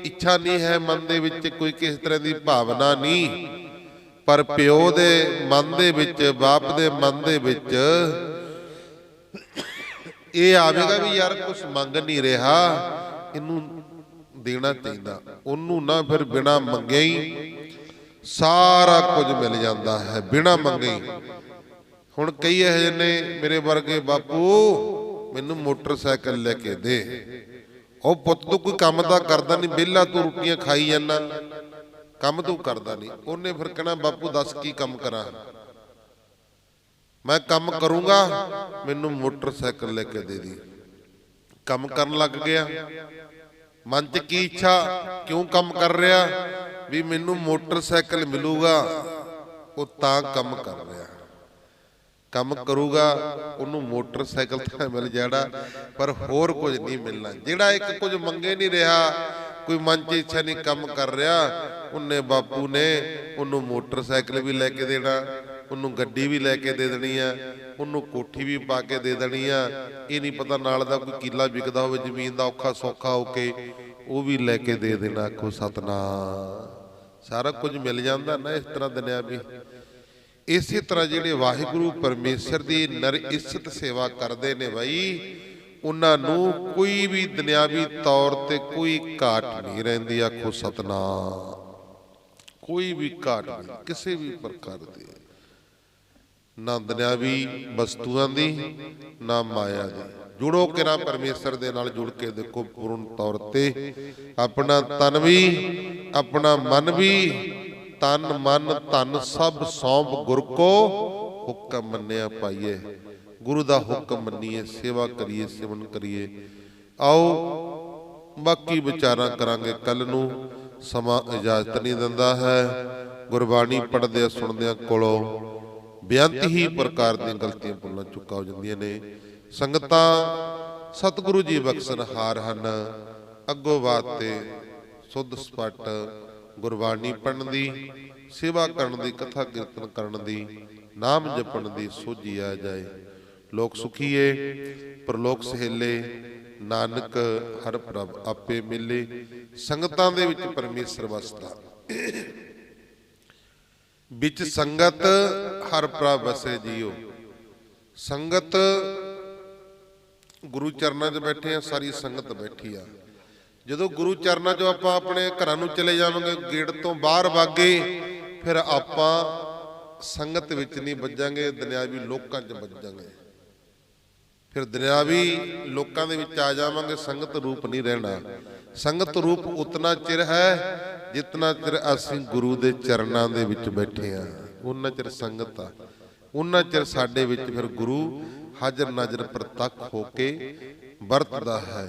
ਇੱਛਾ ਨਹੀਂ ਹੈ ਮਨ ਦੇ ਵਿੱਚ, ਕੋਈ ਕਿਸੇ ਤਰ੍ਹਾਂ ਦੀ ਭਾਵਨਾ ਨਹੀਂ, ਪਰ ਪਿਓ ਦੇ ਮਨ ਦੇ ਵਿੱਚ, ਬਾਪ ਦੇ ਮਨ ਦੇ ਵਿੱਚ ਇਹ ਆਵੇਗਾ ਵੀ ਯਾਰ ਕੁਛ ਮੰਗ ਨਹੀਂ ਰਿਹਾ, ਇਹਨੂੰ ਦੇਣਾ ਚਾਹੀਦਾ। ਉਹਨੂੰ ਨਾ ਫਿਰ ਬਿਨਾਂ ਮੰਗੇ ਹੀ ਸਾਰਾ ਕੁਝ ਮਿਲ ਜਾਂਦਾ ਹੈ, ਬਿਨਾਂ ਮੰਗੇ ਹੀ। ਹੁਣ ਕਈ ਇਹੋ ਜਿਹੇ ਨੇ ਮੇਰੇ ਵਰਗੇ, ਬਾਪੂ ਮੈਨੂੰ ਮੋਟਰਸਾਈਕਲ ਲੈ ਕੇ ਦੇ। ਉਹ ਪੁੱਤ ਤੂੰ ਕੋਈ ਕੰਮ ਤਾਂ ਕਰਦਾ ਨਹੀਂ, ਵਿਹਲਾ ਤੂੰ ਰੋਟੀਆਂ ਖਾਈ ਜਾਂਦਾ, ਕੰਮ ਤੂੰ ਕਰਦਾ ਨਹੀਂ। ਉਹਨੇ ਫਿਰ ਕਹਿਣਾ ਬਾਪੂ ਦੱਸ ਕੀ ਕੰਮ ਕਰਾਂ, ਮੈਂ ਕੰਮ ਕਰੂੰਗਾ, ਮੈਨੂੰ ਮੋਟਰਸਾਈਕਲ ਲੈ ਕੇ ਦੇ ਦੀ। ਕੰਮ ਕਰਨ ਲੱਗ ਗਿਆ, ਮਨ 'ਚ ਕੀ ਇੱਛਾ, ਕਿਉਂ ਕੰਮ ਕਰ ਰਿਹਾ, ਵੀ ਮੈਨੂੰ ਮੋਟਰਸਾਈਕਲ ਮਿਲੂਗਾ, ਉਹ ਤਾਂ ਕੰਮ ਕਰ ਰਿਹਾ। ਕੰਮ ਕਰੂਗਾ, ਉਹਨੂੰ ਮੋਟਰਸਾਈਕਲ ਤਾਂ ਮਿਲ ਜਾਣਾ, ਪਰ ਹੋਰ ਕੁਝ ਨਹੀਂ ਮਿਲਣਾ। ਜਿਹੜਾ ਇੱਕ ਕੁਝ ਮੰਗੇ ਨਹੀਂ ਰਿਹਾ, ਕੋਈ ਮਨ 'ਚ ਇੱਛਾ ਨਹੀਂ ਕੰਮ ਕਰ ਰਿਹਾ, ਉਹਨੇ ਬਾਪੂ ਨੇ ਉਹਨੂੰ ਮੋਟਰਸਾਈਕਲ ਵੀ ਲੈ ਕੇ ਦੇਣਾ, ਉਹਨੂੰ ਗੱਡੀ ਵੀ ਲੈ ਕੇ ਦੇ ਦੇਣੀ ਆ, ਉਹਨੂੰ ਕੋਠੀ ਵੀ ਪਾ ਕੇ ਦੇ ਦੇਣੀ ਆ। ਇਹ ਨਹੀਂ ਪਤਾ ਨਾਲ ਦਾ ਕੋਈ ਕਿੱਲਾ ਵਿਕਦਾ ਹੋਵੇ ਜ਼ਮੀਨ ਦਾ, ਔਖਾ ਸੌਖਾ ਹੋ ਕੇ ਉਹ ਵੀ ਲੈ ਕੇ ਦੇ ਦੇਣਾ। ਆਖੋ ਸਤਿਨਾਮ। ਸਾਰਾ ਕੁਝ ਮਿਲ ਜਾਂਦਾ ਨਾ ਇਸ ਤਰ੍ਹਾਂ ਦੁਨਿਆਵੀ। ਇਸੇ ਤਰ੍ਹਾਂ ਜਿਹੜੇ ਵਾਹਿਗੁਰੂ ਪਰਮੇਸ਼ਰ ਦੀ ਨਰ ਇੱਜ਼ਤ ਸੇਵਾ ਕਰਦੇ ਨੇ ਬਾਈ, ਉਹਨਾਂ ਨੂੰ ਕੋਈ ਵੀ ਦੁਨਿਆਵੀ ਤੌਰ ਤੇ ਕੋਈ ਘਾਟ ਨਹੀਂ ਰਹਿੰਦੀ। ਆਖੋ ਸਤਿਨਾਮ। ਕੋਈ ਵੀ ਘਾਟ ਨਹੀਂ ਕਿਸੇ ਵੀ ਪ੍ਰਕਾਰ ਦੀ, ਨਾ ਦੁਨਿਆਵੀ ਵਸਤੂਆਂ ਦੀ, ਨਾ ਮਾਇਆ ਦੀ। ਜੁੜੋ ਕਿਰਾਂ ਪਰਮੇਸ਼ਰ ਦੇ ਨਾਲ, ਜੁੜ ਕੇ ਦੇਖੋ ਪੂਰਨ ਤੌਰ ਤੇ ਆਪਣਾ ਤਨ ਵੀ, ਆਪਣਾ ਮਨ ਵੀ, ਤਨ ਮਨ ਧਨ ਸਭ ਸੌਂਪ ਗੁਰ ਕੋ ਹੁਕਮ ਮੰਨਿਆ ਪਾਈਏ। ਗੁਰੂ ਦਾ ਹੁਕਮ ਮੰਨੀਏ, ਸੇਵਾ ਕਰੀਏ, ਸਿਮਰਨ ਕਰੀਏ। ਆਓ ਬਾਕੀ ਵਿਚਾਰਾਂ ਕਰਾਂਗੇ ਕੱਲ ਨੂੰ, ਸਮਾਂ ਇਜਾਜ਼ਤ ਨਹੀਂ ਦਿੰਦਾ ਹੈ। ਗੁਰਬਾਣੀ ਪੜ੍ਹਦਿਆਂ ਸੁਣਦਿਆਂ ਕੋਲੋਂ ਬੇਅੰਤ ਹੀ ਪ੍ਰਕਾਰ ਦੀਆਂ ਗਲਤੀਆਂ ਭੁੱਲਾਂ ਚੁੱਕਾ ਹੋ ਜਾਂਦੀਆਂ ਨੇ। ਸੰਗਤਾਂ ਸਤਿਗੁਰੂ ਜੀ ਬਖਸ਼ਣਹਾਰ ਹਨ। ਅੱਗੋਂ ਬਾਤ ਤੇ ਸੁੱਧ ਸਪੱਟ ਗੁਰਬਾਣੀ ਪੜ੍ਹਨ ਦੀ, ਸੇਵਾ ਕਰਨ ਦੀ, ਕਥਾ ਕੀਰਤਨ ਕਰਨ ਦੀ, ਨਾਮ ਜਪਣ ਦੀ ਸੋਝੀ ਆ ਜਾਏ। ਲੋਕ ਸੁਖੀਏ, ਪਰਲੋਕ ਸਹੇਲੇ, ਨਾਨਕ ਹਰ ਪ੍ਰਭ ਆਪੇ ਮਿਲੇ। ਸੰਗਤਾਂ ਦੇ ਵਿੱਚ ਪਰਮੇਸ਼ਰ ਵਸਦਾ, ਵਿੱਚ ਸੰਗਤ ਹਰ ਪ੍ਰਭ ਵਸੇ ਜੀਓ। ਸੰਗਤ ਗੁਰੂ ਚਰਨਾਂ 'ਚ ਬੈਠੇ ਆ, ਸਾਰੀ ਸੰਗਤ ਬੈਠੀ ਆ। ਜਦੋਂ ਗੁਰੂ ਚਰਨਾਂ 'ਚੋਂ ਆਪਾਂ ਆਪਣੇ ਘਰਾਂ ਨੂੰ ਚਲੇ ਜਾਵਾਂਗੇ, ਗੇਟ ਤੋਂ ਬਾਹਰ ਵਾਗੇ, ਫਿਰ ਆਪਾਂ ਸੰਗਤ ਵਿੱਚ ਨਹੀਂ ਵੱਜਾਂਗੇ, ਦੁਨਿਆਵੀ ਲੋਕਾਂ 'ਚ ਵੱਜਾਂਗੇ। ਫਿਰ ਦੁਨਿਆਵੀ ਲੋਕਾਂ ਦੇ ਵਿੱਚ ਆ ਜਾਵਾਂਗੇ, ਸੰਗਤ ਰੂਪ ਨਹੀਂ ਰਹਿਣਾ। ਸੰਗਤ ਰੂਪ ਉਤਨਾ ਚਿਰ ਹੈ ਜਿਤਨਾ ਚਿਰ ਅਸੀਂ ਗੁਰੂ ਦੇ ਚਰਨਾਂ ਦੇ ਵਿੱਚ ਬੈਠੇ ਆ, ਉਹਨਾਂ ਚਿਰ ਸੰਗਤ ਆ, ਉਹਨਾਂ ਚਿਰ ਸਾਡੇ ਵਿੱਚ ਫਿਰ ਗੁਰੂ ਹਾਜ਼ਰ ਨਾਜ਼ਰ ਪ੍ਰਤੱਖ ਹੋ ਕੇ ਵਰਤਦਾ ਹੈ।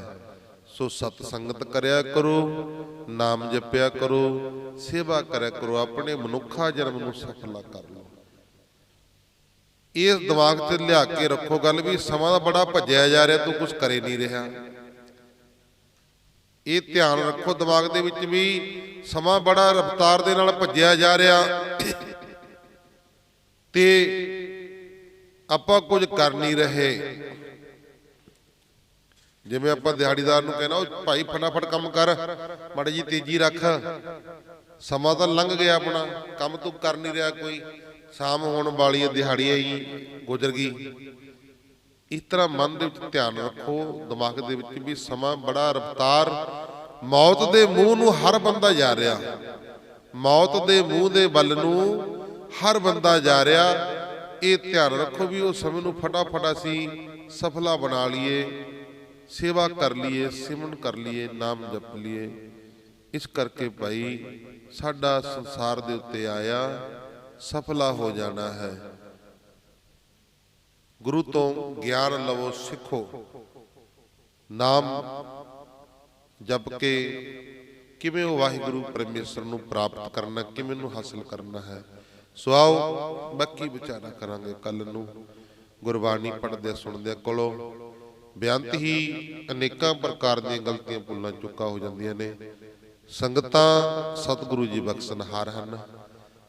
ਸੋ ਸਤ ਸੰਗਤ ਕਰਿਆ ਕਰੋ, ਨਾਮ ਜਪਿਆ ਕਰੋ, ਸੇਵਾ ਕਰਿਆ ਕਰੋ, ਆਪਣੇ ਮਨੁੱਖਾ ਜਨਮ ਨੂੰ ਸਫਲਾ ਕਰ ਲਓ। ਇਸ ਦਿਮਾਗ 'ਚ ਲਿਆ ਕੇ ਰੱਖੋ ਗੱਲ ਵੀ ਸਮਾਂ ਦਾ ਬੜਾ ਭੱਜਿਆ ਜਾ ਰਿਹਾ, ਤੂੰ ਕੁਝ ਕਰੇ ਨਹੀਂ ਰਿਹਾ। ਇਹ ਧਿਆਨ ਰੱਖੋ ਦਿਮਾਗ ਦੇ ਵਿੱਚ ਵੀ ਸਮਾਂ ਬੜਾ ਰਫ਼ਤਾਰ ਦੇ ਨਾਲ ਭੱਜਿਆ ਜਾ ਰਿਹਾ ਤੇ ਆਪਾਂ ਕੁਝ ਕਰ ਨਹੀਂ ਰਹੇ। ਜਿਵੇਂ ਆਪਾਂ ਦਿਹਾੜੀਦਾਰ ਨੂੰ ਕਹਿਣਾ, ਉਹ ਭਾਈ ਫਟਾਫਟ ਕੰਮ ਕਰ, ਮਾੜੀ ਜੀ ਤੇਜ਼ੀ ਰੱਖ, ਸਮਾਂ ਤਾਂ ਲੰਘ ਗਿਆ ਆਪਣਾ, ਕੰਮ ਤੂੰ ਕਰ ਨਹੀਂ ਰਿਹਾ, ਕੋਈ ਸ਼ਾਮ ਹੋਣ ਵਾਲੀ ਹੈ, ਦਿਹਾੜੀ ਹੀ ਗੁਜ਼ਰ ਗਈ। ਇਸ ਤਰ੍ਹਾਂ ਮਨ ਦੇ ਵਿੱਚ ਧਿਆਨ ਰੱਖੋ, ਦਿਮਾਗ ਦੇ ਵਿੱਚ ਵੀ ਸਮਾਂ ਬੜਾ ਰਫ਼ਤਾਰ, ਮੌਤ ਦੇ ਮੂੰਹ ਨੂੰ ਹਰ ਬੰਦਾ ਜਾ ਰਿਹਾ, ਮੌਤ ਦੇ ਮੂੰਹ ਦੇ ਵੱਲ ਨੂੰ ਹਰ ਬੰਦਾ ਜਾ ਰਿਹਾ। ਇਹ ਧਿਆਨ ਰੱਖੋ ਵੀ ਉਹ ਸਮੇਂ ਨੂੰ ਫਟਾਫਟ ਅਸੀਂ ਸਫਲਾ ਬਣਾ ਲਈਏ, ਸੇਵਾ ਕਰ ਲਈਏ, ਸਿਮਰਨ ਕਰ ਲਈਏ, ਨਾਮ ਜਪ ਲਈਏ। ਇਸ ਕਰਕੇ ਭਾਈ ਸਾਡਾ ਸੰਸਾਰ ਦੇ ਉੱਤੇ ਆਇਆ ਸਫਲਾ ਹੋ ਜਾਣਾ ਹੈ। ਗੁਰੂ ਤੋਂ ਗਿਆਨ ਲਵੋ ਸਿੱਖੋ। ਨਾਮ ਜਪ ਕੇ ਕਿਵੇਂ ਉਹ ਵਾਹਿਗੁਰੂ ਪਰਮੇਸ਼ਰ ਨੂੰ ਪ੍ਰਾਪਤ ਕਰਨਾ, ਕਿਵੇਂ ਨੂੰ ਹਾਸਲ ਕਰਨਾ ਹੈ। ਸੋ ਆਓ ਬਾਕੀ ਵਿਚਾਰਾ ਕਰਾਂਗੇ ਕੱਲ ਨੂੰ। ਗੁਰਬਾਣੀ ਪੜ੍ਹਦੇ ਸੁਣਦੇ ਕੋਲੋਂ ਬੇਅੰਤ ਹੀ ਅਨੇਕਾਂ ਪ੍ਰਕਾਰ ਦੀਆਂ ਗਲਤੀਆਂ ਭੁੱਲਾਂ ਚੁੱਕਾ ਹੋ ਜਾਂਦੀਆਂ ਨੇ। ਸੰਗਤਾਂ ਸਤਿਗੁਰੂ ਜੀ ਬਖਸ਼ਣਹਾਰ ਹਨ।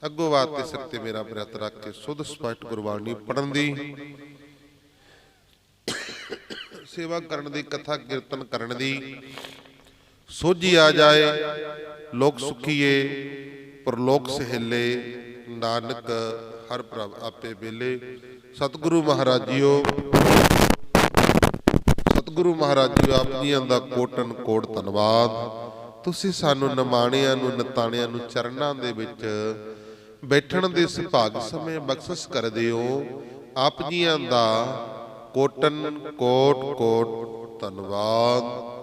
ਅੱਗੋਂ ਬਾਤ ਤੇ ਸਿਰ ਤੇ ਮੇਰਾ ਬ੍ਰਤ ਰੱਖ ਕੇ ਸੁਧ ਸਪਸ਼ਟ ਗੁਰਬਾਣੀ ਪੜ੍ਹਨ ਦੀ, ਸੇਵਾ ਕਰਨ ਦੀ, ਕਥਾ ਕੀਰਤਨ ਕਰਨ ਦੀ ਸੋਝੀ ਆ ਜਾਏ। ਲੋਕ ਸੁਖੀਏ ਪਰਲੋਕ ਸਹਿਲੇ, ਨਾਨਕ ਹਰ ਪ੍ਰਭ ਆਪੇ ਵੇਲੇ। ਸਤਿਗੁਰੂ ਮਹਾਰਾਜ ਜੀਓ, ਸਤਿਗੁਰੂ ਮਹਾਰਾਜ ਜੀ ਆਪ ਜੀਆਂ ਦਾ ਕੋਟਨ ਕੋਟ ਧੰਨਵਾਦ। ਤੁਸੀਂ ਸਾਨੂੰ ਨਿਮਾਣਿਆਂ ਨੂੰ, ਨਿਤਾਣਿਆਂ ਨੂੰ ਚਰਨਾਂ ਦੇ ਵਿੱਚ ਬੈਠਣ ਦੇ ਸੁਭਾਗ ਸਮੇਂ ਬਖਸ਼ਿਸ਼ ਕਰਦੇ ਹੋ। ਆਪ ਜੀਆਂ ਦਾ ਕੋਟਨ ਕੋਟ ਕੋਟ ਧੰਨਵਾਦ।